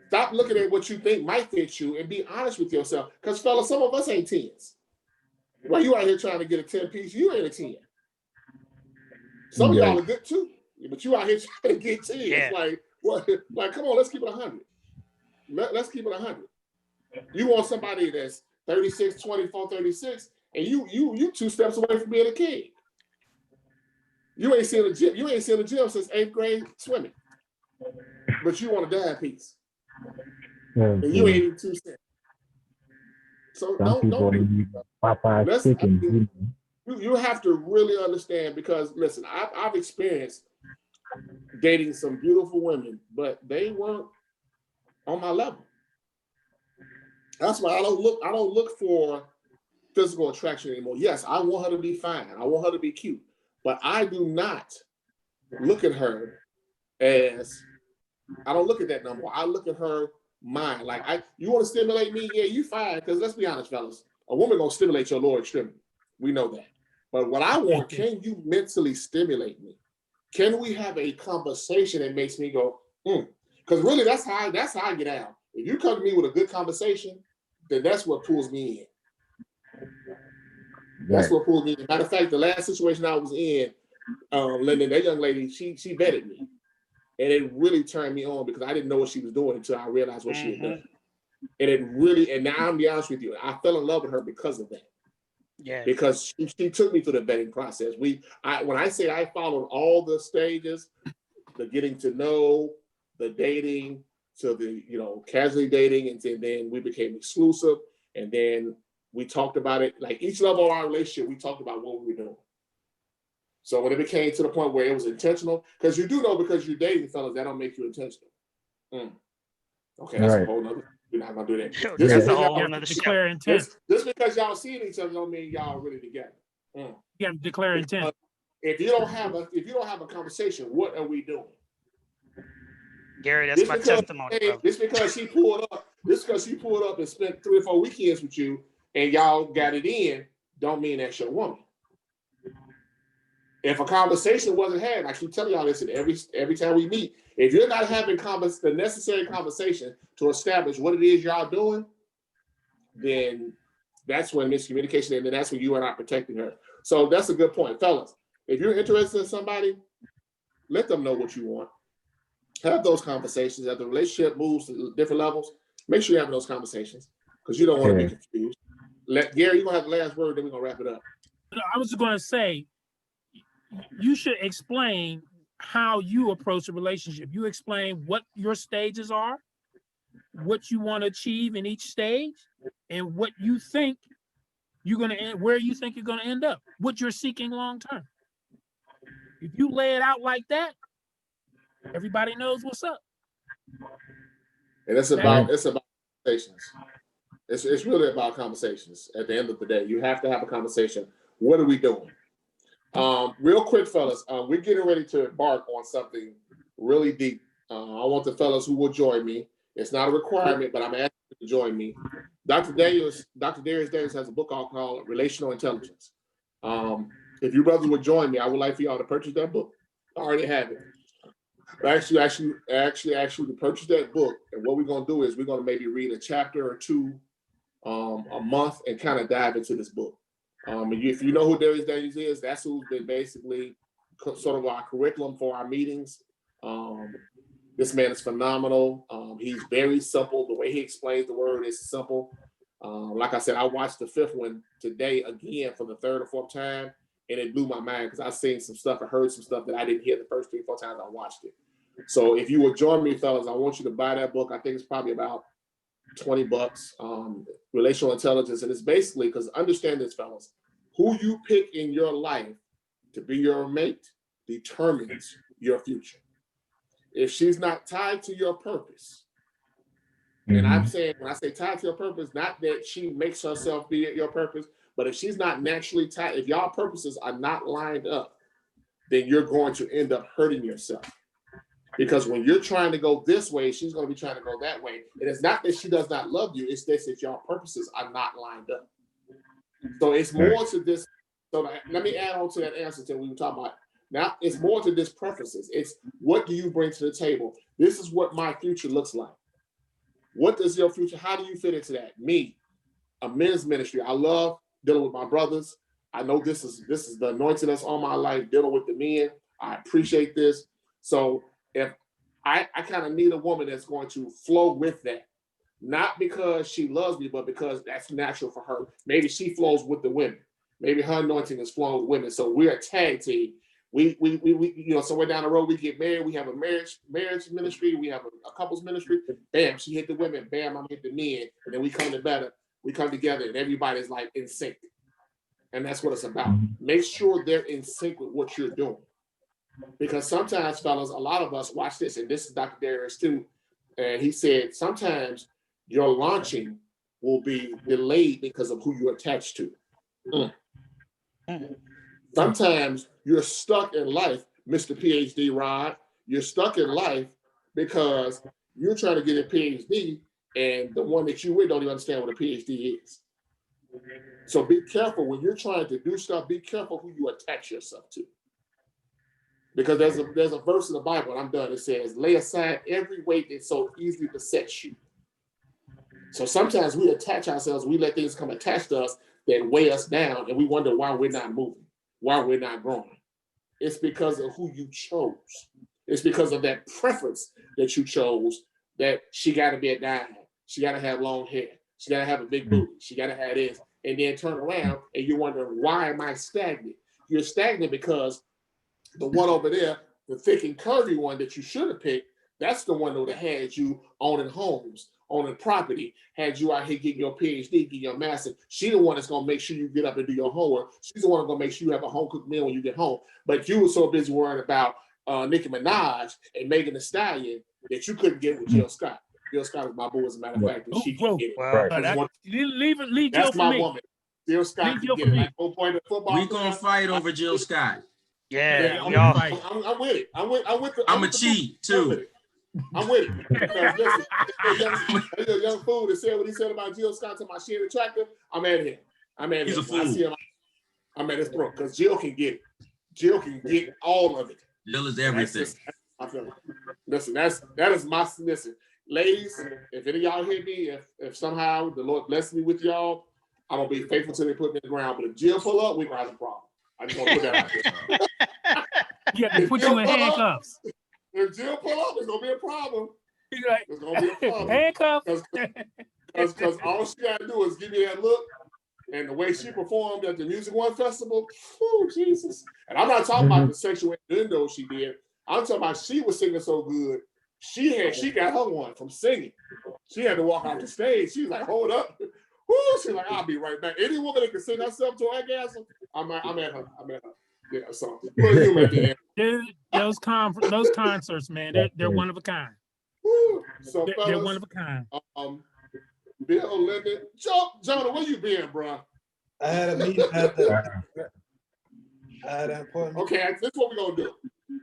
Stop looking at what you think might fit you and be honest with yourself. Because fellas, some of us ain't 10s. Well, you out here trying to get a 10-piece, you ain't a 10. Some of y'all are good too, but you out here trying to get 10. Yeah. Like, what? Like, come on, let's keep it 100. Let's keep it 100. You want somebody that's 36, 24, 36, and you 2 steps away from being a king. You ain't seen a gym. You ain't seen a gym since 8th grade swimming, but you want a dime piece, and you ain't even 2 cents. So you have to really understand, because listen, I've experienced dating some beautiful women, but they weren't on my level. That's why I don't look for physical attraction anymore. Yes, I want her to be fine. I want her to be cute, but I do not look at her as, I don't look at that no more. I look at her mind. Like, you want to stimulate me? Yeah, you fine. Because let's be honest, fellas, a woman gonna stimulate your lower extremity. We know that. But what I want, can you mentally stimulate me? Can we have a conversation that makes me go, Because really, that's how I get out. If you come to me with a good conversation, then that's what pulls me in. That's what pulls me in. Matter of fact, the last situation I was in, Lyndon, that young lady, she vetted me. And it really turned me on, because I didn't know what she was doing until I realized what she had done. And now I'm be honest with you, I fell in love with her because of that. Yeah. Because she took me through the vetting process. When I say I followed all the stages, the getting to know, the dating, to the casually dating, and then we became exclusive, and then We talked about it. Like each level of our relationship, we talked about what we were doing. So when it became to the point where it was intentional, because you do know because you're dating fellas, that don't make you intentional. Okay, that's a whole nother. We're not gonna do that. That's a whole nother declare intent. Just because y'all seeing each other don't mean y'all really together. You got to declare intent. If you don't have a conversation, what are we doing? Gary, that's my testimony, bro. Just because she pulled up and spent 3 or 4 weekends with you and y'all got it in, don't mean that's your woman. If a conversation wasn't had, I keep telling y'all this, and every time we meet, if you're not having the necessary conversation to establish what it is y'all doing, then that's when miscommunication, and then that's when you are not protecting her. So that's a good point, fellas. If you're interested in somebody, let them know what you want. Have those conversations. As the relationship moves to different levels, make sure you're having those conversations because you don't want to be confused. Gary, you're going to have the last word, then we're going to wrap it up. I was going to say, you should explain how you approach a relationship. You explain what your stages are, what you want to achieve in each stage, and what you think you're going to end, where you think you're going to end up, what you're seeking long term. If you lay it out like that, everybody knows what's up. And it's about conversations. It's really about conversations. At the end of the day, you have to have a conversation. What are we doing? Real quick, fellas, we're getting ready to embark on something really deep. I want the fellas who will join me. It's not a requirement, but I'm asking you to join me. Dr. Darius Davis has a book called Relational Intelligence. If you brothers would join me, I would like for y'all to purchase that book. I already have it. I actually ask you to purchase that book. And what we're going to do is we're going to maybe read a chapter or two a month and kind of dive into this book. If you know who Darius Davis is, that's who's been basically sort of our curriculum for our meetings. This man is phenomenal. He's very simple. The way he explains the word is simple. Like I said, I watched the 5th one today again for the 3rd or 4th time, and it blew my mind because I've seen some stuff and heard some stuff that I didn't hear the first 3 or 4 times I watched it. So if you would join me, fellas, I want you to buy that book. I think it's probably about $20. Relational Intelligence, and it's basically, because understand this, fellas, who you pick in your life to be your mate determines your future. If she's not tied to your purpose, and I'm saying, when I say tied to your purpose, not that she makes herself be at your purpose, but if she's not naturally tied, if y'all purposes are not lined up, then you're going to end up hurting yourself. Because when you're trying to go this way, she's going to be trying to go that way. And it's not that she does not love you, it's that y'all purposes are not lined up. So it's more to this. So let me add on to that answer that we were talking about. Now, it's more to this preferences. It's what do you bring to the table? This is what my future looks like. What does your future, how do you fit into that? Me, a men's ministry. I love dealing with my brothers. I know this is the anointing that's on my life, dealing with the men. I appreciate this. So if I kind of need a woman that's going to flow with that, not because she loves me, but because that's natural for her. Maybe she flows with the women. Maybe her anointing is flowing with women. So we're a tag team. We somewhere down the road, we get married. We have a marriage ministry. We have a couples ministry. Bam, she hit the women. Bam, I'm hit the men. And then we come together, and everybody's like in sync. And that's what it's about. Make sure they're in sync with what you're doing. Because sometimes, fellas, a lot of us watch this, and this is Dr. Darius too. And he said, sometimes your launching will be delayed because of who you're attached to. Sometimes you're stuck in life, Mr. PhD Rod. You're stuck in life because you're trying to get a PhD, and the one that you with don't even understand what a PhD is. So be careful when you're trying to do stuff. Be careful who you attach yourself to. Because there's a verse in the Bible, and I'm done. It says, lay aside every weight that so easily besets you. So sometimes we attach ourselves, we let things come attached to us that weigh us down, and we wonder why we're not moving, why we're not growing. It's because of who you chose. It's because of that preference that you chose, that she got to be a dime. She got to have long hair. She got to have a big booty. She got to have this. And then turn around and you're wondering, why am I stagnant? You're stagnant because the one over there, the thick and curvy one that you should have picked, That's the one that had you owning homes, owning property, had you out here getting your PhD, getting your master. She the one that's gonna make sure you get up and do your homework. She's the one that's gonna make sure you have a home cooked meal when you get home. But you were so busy worrying about Nicki Minaj and Megan Thee Stallion that you couldn't get with Jill Scott. Jill Scott is my boo, as a matter of fact, and she can get it. Well, leave Jill That's for my me. woman. Jill Scott Leave can Jill get for it. me. Like old boy in the football. We gonna fight over Jill Scott. Yeah, I'm, we all. I'm with it. I'm with the. I'm a with the cheat fool. too. I'm with it. Because listen, there's a young fool that said what he said about Jill Scott to my shit attractive. I'm at him. He's him. a fool. I see him. I'm at his throat because Jill can get it. Jill can get all of it. Jill is everything. I feel like. Listen, that is my listen. Ladies, if any of y'all hit me, if somehow the Lord bless me with y'all, I'm gonna be faithful till they put me in the ground. But if Jill pull up, we gonna have a problem. I just want to put that out there. You have to put you in handcuffs. If Jill pull up, it's gonna be a problem. Like, it's gonna be a problem. Handcuffs. Because all she gotta do is give me that look, and the way she performed at the Music One Festival. Oh Jesus! And I'm not talking about the sexual innuendo she did. I'm talking about she was singing so good. She got her one from singing. She had to walk off the stage. She was like, "Hold up." Woo, she's like, "I'll be right back." Any woman that can sing herself to orgasm, I'm at her. Yeah, so what are you at the end? Dude, those concerts, man, they're one of a kind. Woo. So fellas, they're one of a kind. Bill, Lyndon, Jonah, where you been, bro? I had a meeting at the. I had an appointment. Okay, this is what we're gonna do.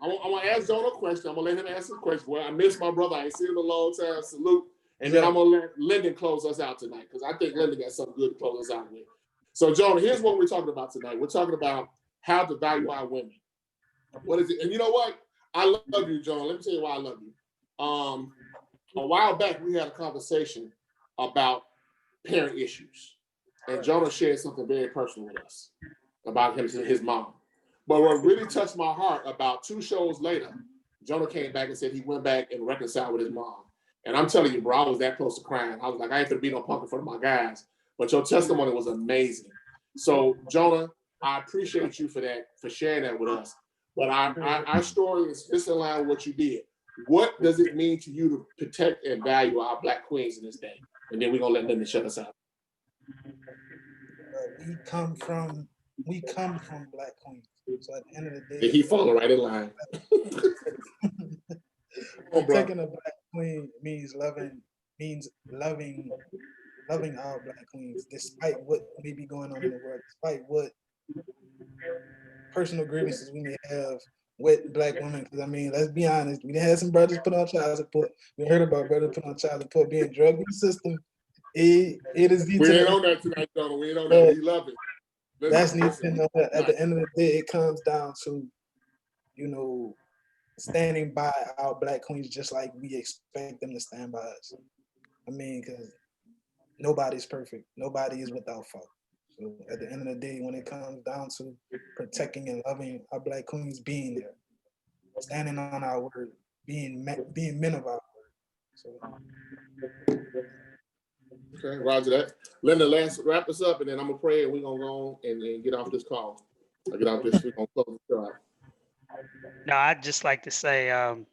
I'm gonna ask Jonah a question. I'm gonna let him answer the question. Well, I miss my brother. I ain't seen him in a long time. Salute. And then I'm gonna let Lyndon close us out tonight because I think Lyndon got something good to close us out with. So, Jonah, here's what we're talking about tonight. We're talking about how to value our women. What is it? And you know what? I love you, Jonah. Let me tell you why I love you. A while back, we had a conversation about parent issues, and Jonah shared something very personal with us about him and his mom. But what really touched my heart, about 2 shows later, Jonah came back and said he went back and reconciled with his mom. And I'm telling you, bro, I was that close to crying. I was like, I ain't gonna be no punk in front of my guys. But your testimony was amazing. So, Jonah, I appreciate you for that, for sharing that with us. But our story is just in line with what you did. What does it mean to you to protect and value our Black queens in this day? And then we're gonna let Lyndon shut us out. We come from Black queens. So at the end of the day, and he falling right in line. Protecting a Black queen means loving our Black queens, despite what may be going on in the world, despite what personal grievances we may have with Black women. Because I mean, let's be honest, we had some brothers put on child support. We heard about brothers put on child support being drugged in the system. It is we ain't on that tonight, Jonah. We ain't on that. We love it. That's neat to know. At the end of the day, it comes down to, standing by our Black queens just like we expect them to stand by us. I mean, because nobody's perfect. Nobody is without fault. So at the end of the day, when it comes down to protecting and loving our Black queens, being there, standing on our word, being men of our word. So. Okay, roger that. Linda, let's wrap us up, and then I'm gonna pray, and we're gonna go on and get off this call. We're gonna close the show out. No, I'd just like to say, to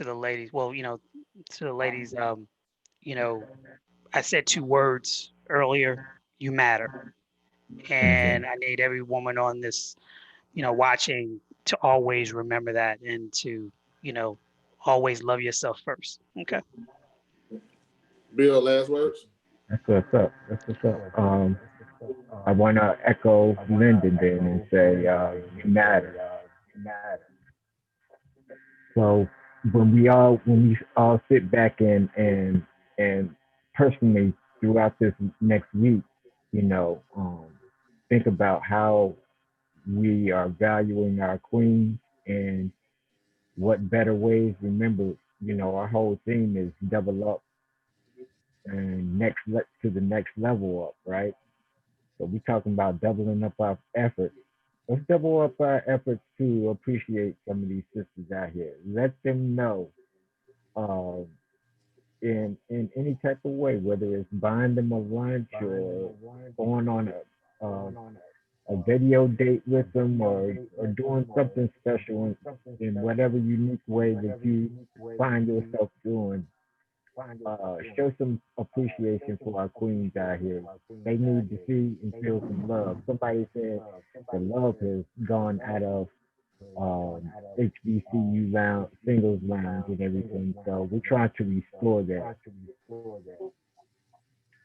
the ladies. Well, to the ladies, I said 2 words earlier. You matter, and I need every woman on this, watching, to always remember that, and to, always love yourself first. Okay. Bill, last words. That's what's up. That's what's up. I want to echo Lyndon then and say, you matter. You matter. So when we all sit back and personally throughout this next week, think about how we are valuing our queens and what better ways. Remember, our whole theme is double up and to the next level up, right? So we're talking about doubling up our efforts. Let's double up our efforts to appreciate some of these sisters out here. Let them know in any type of way, whether it's buying them a lunch or going on a video date with them, or doing something special in whatever unique way that you find yourself doing. Show some appreciation for our queens out here. They need to see and feel some love. Somebody said the love has gone out of HBCU lounge, singles lounge, and everything. So we're trying to restore that.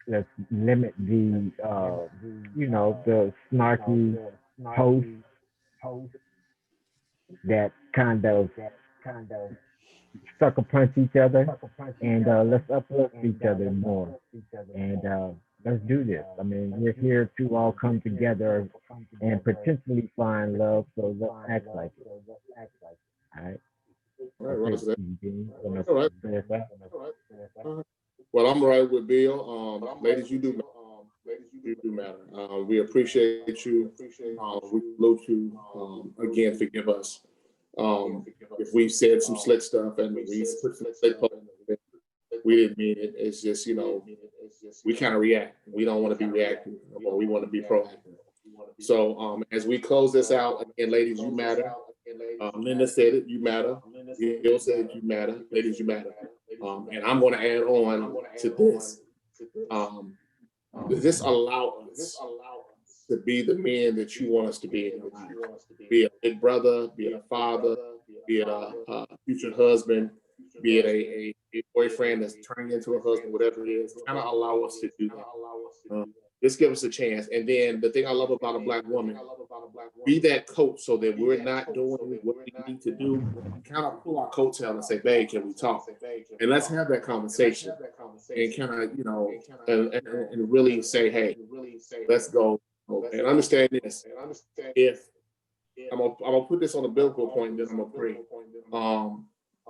Let's limit the, the snarky posts that kind of sucker punch each other, and let's uplift each other more. And let's do this. I mean, we're here to all come together and potentially find love. So let's act like it. All right. All right, That's Roger. it, Eugene. Wanna All right. finish that? All right. Well, I'm right with Bill. Ladies, you do matter. You do matter. We appreciate you. We salute you. Again, forgive us if we said some slick stuff and we put some slick posts. We didn't mean it. It's just, we kind of react. We don't want to be reactive, but we want to be proactive. So as we close this out, again, ladies, you matter. Linda said it, you matter. Bill said you matter. Ladies, you matter. And I'm going to add on to this. This allow us to be the men that you want us to be in your life. Be it a big brother, be it a father, be it a future husband, be it a boyfriend that's turning into a husband, whatever it is. Kind of allow us to do that. Just give us a chance. And then the thing I love about a Black woman, be that coach so that we're not doing what we need to do. Kind of pull our coattail and say, babe, can we talk? And let's have that conversation. And kind of, and really say, hey, let's go. And understand this. If I'm gonna put this on a biblical point, and then I'm gonna pray.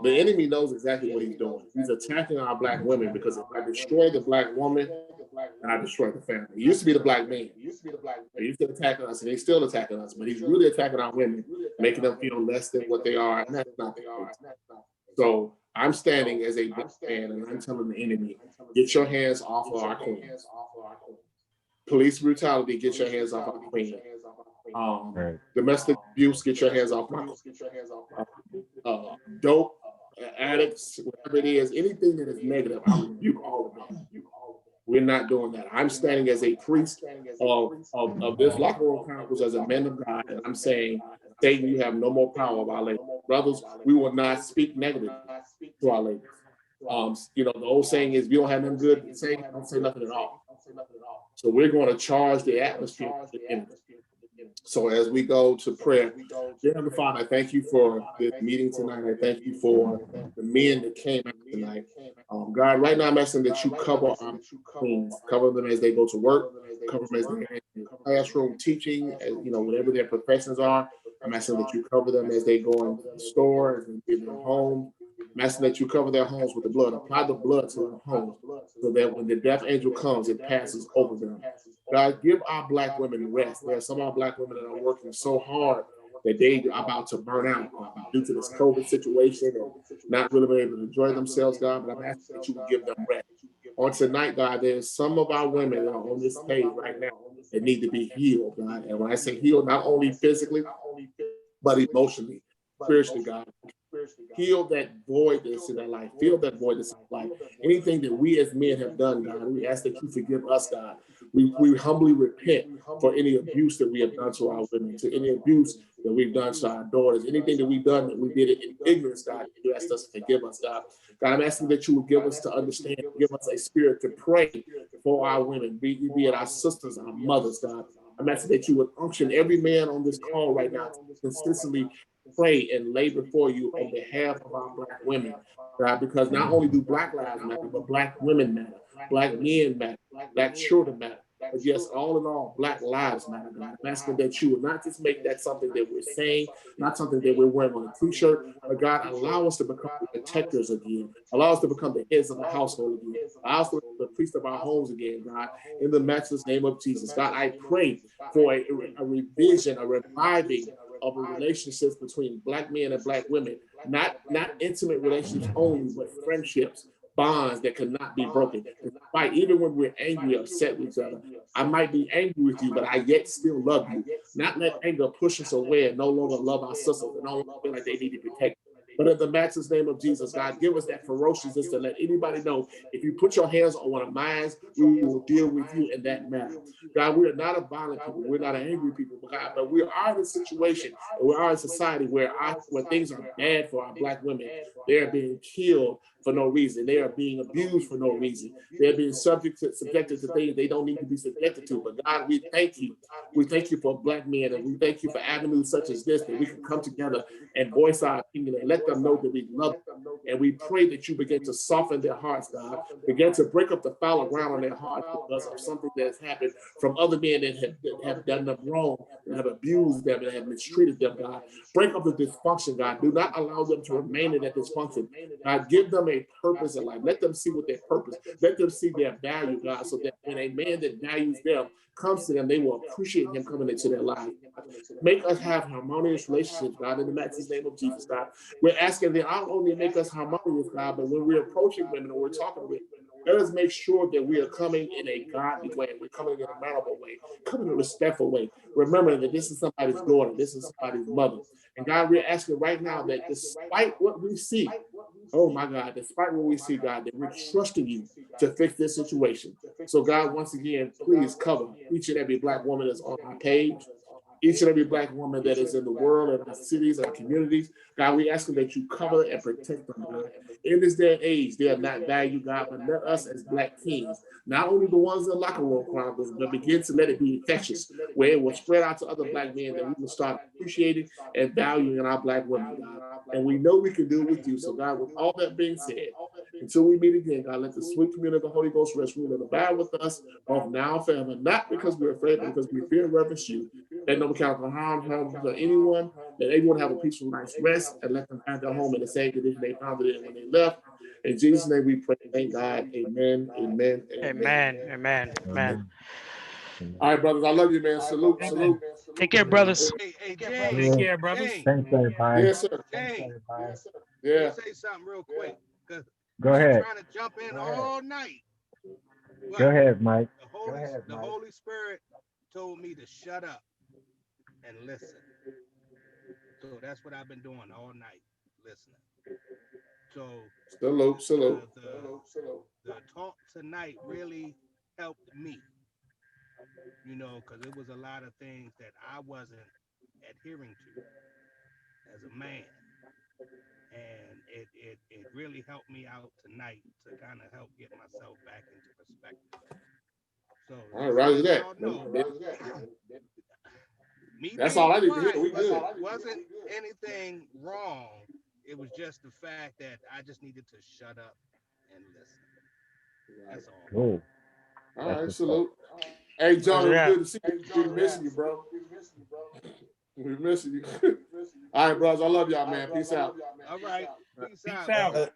The enemy knows exactly what he's doing. He's attacking our Black women because if I destroy the Black woman, and I destroy the family. He used to be the Black man. He used to attack us, and he's still attacking us. But he's really attacking our women, making them feel less than what they are, and that's not the case. So I'm standing as a Black man, and I'm telling the enemy, get your hands off of our queens. Police brutality, get your hands off our queen. Domestic abuse, get your hands off my dope, addicts, whatever it is, anything that is negative, I rebuke all of them. We're not doing that. I'm standing as a priest of this LockerRoom Chronicles as a man of God, and I'm saying, Satan, you have no more power of our ladies. Brothers, we will not speak negative to our ladies. The old saying is, if you don't have nothing good to say, don't say nothing at all. So we're going to charge the atmosphere. So as we go to prayer, dear Heavenly Father, I thank you for this meeting tonight. I thank you for the men that came out tonight. God, right now I'm asking that you cover our queens, cover them as they go to work, cover them as they're in the classroom teaching, whatever their professions are. I'm asking that you cover them as they go into the store, as they get their home. I'm asking that you cover their homes with the blood. Apply the blood to their homes so that when the death angel comes, it passes over them. God, give our Black women rest. There are some of our Black women that are working so hard that they are about to burn out due to this COVID situation and not really being able to enjoy themselves, God. But I'm asking that you would give them rest. On tonight, God, there's some of our women that are on this page right now that need to be healed, God. And when I say healed, not only physically, but emotionally, spiritually, God. Heal that void that's in their life. Fill that void that's in their life. Anything that we as men have done, God, we ask that you forgive us, God. We humbly repent for any abuse that we have done to our women, to any abuse that we've done to our daughters, anything that we've done that we did it in ignorance, God. You asked us to forgive us, God. God, I'm asking that you would give us to understand, give us a spirit to pray for our women, be it our sisters, our mothers, God. I'm asking that you would unction every man on this call right now to consistently pray and lay before you on behalf of our Black women, God, because not only do Black lives matter, but Black women matter, Black men matter, Black children matter. But yes, all in all, Black lives matter, God. I'm asking that you would not just make that something that we're saying, not something that we're wearing on a t-shirt, but God, allow us to become the protectors again. Allow us to become the heads of the household again. Allow us to become the priest of our homes again, God, in the matchless name of Jesus. God, I pray for a revision, a reviving of the relationships between Black men and Black women, not intimate relationships only, but friendships, bonds that cannot be broken. Despite, even when we're angry, upset with each other, I might be angry with you, but I yet still love you. Not let anger push us away and no longer love our sisters and no longer feel like they need to protect. But in the matchless name of Jesus, God, give us that ferociousness to let anybody know if you put your hands on one of mine, we will deal with you in that manner. God, we are not a violent people. We're not an angry people, God, but we are in a situation and we are in a society where things are bad for our Black women. They are being killed for no reason. They are being abused for no reason. They're being subjected to things they don't need to be subjected to. But God, we thank you. We thank you for Black men, and we thank you for avenues such as this, that we can come together and voice our opinion and let them know that we love them. And we pray that you begin to soften their hearts, God. Begin to break up the fallow ground on their hearts because of something that has happened from other men that have done them wrong, that have abused them, and have mistreated them, God. Break up the dysfunction, God. Do not allow them to remain in that dysfunction. God, give them a purpose in life. Let them see what their purpose, let them see their value, God, so that when a man that values them comes to them, they will appreciate him coming into their life. Make us have harmonious relationships, God, in the matchless name of Jesus, God. We're asking that not only make us harmonious, God, but when we're approaching women or we're talking with them, let us make sure that we are coming in a godly way. We're coming in a mannerable way, coming in a respectful way. Remembering that this is somebody's daughter, this is somebody's mother. And God, we're asking right now that despite what we see, oh my God, despite what we see, God, that we're trusting you to fix this situation. So God, once again, please cover each and every Black woman that's on our page, each and every Black woman that is in the world, in our cities, and our communities. God, we ask that you cover and protect them, God. In this day and age, they are not valued, God, but let us as Black kings, not only the ones in LockerRoom Chronicles, but begin to let it be infectious, where it will spread out to other Black men, that we will start appreciating and valuing in our Black women, God. And we know we can do it with you. So God, with all that being said, until we meet again, God, let the sweet communion of the Holy Ghost rest, rule, and abide with us both now and forever, not because we're afraid, but because we fear and reverence you. Let no mechanical harm to anyone. Let everyone have a peaceful night's rest and let them find their home in the same condition they found it in when they left. In Jesus' name we pray. Thank God. Amen. Amen. Amen. Amen. Amen. All right, brothers. I love you, man. Salute. Amen. Salute. Take care, brothers. Hey, Take care, brothers. James, Thanks, everybody. Yes, sir. James, Yeah. let me say something real quick, because Go I've been ahead. trying to jump in all night. But Go ahead, Mike. the Holy Spirit told me to shut up and listen. So that's what I've been doing all night, listening. So Salute. the talk tonight really helped me, because it was a lot of things that I wasn't adhering to as a man. And it really helped me out tonight to kind of help get myself back into perspective. So All right, roger that. y'all know, me That's being all I need to quiet hear. We good. wasn't anything wrong. It was just the fact that I just needed to shut up and listen. That's all. Cool. All right, salute. Hey, John, it was good to see you. We missing you, bro. We missing you. All right, brothers. I love y'all, man. Peace out. All right. Peace Peace out. out.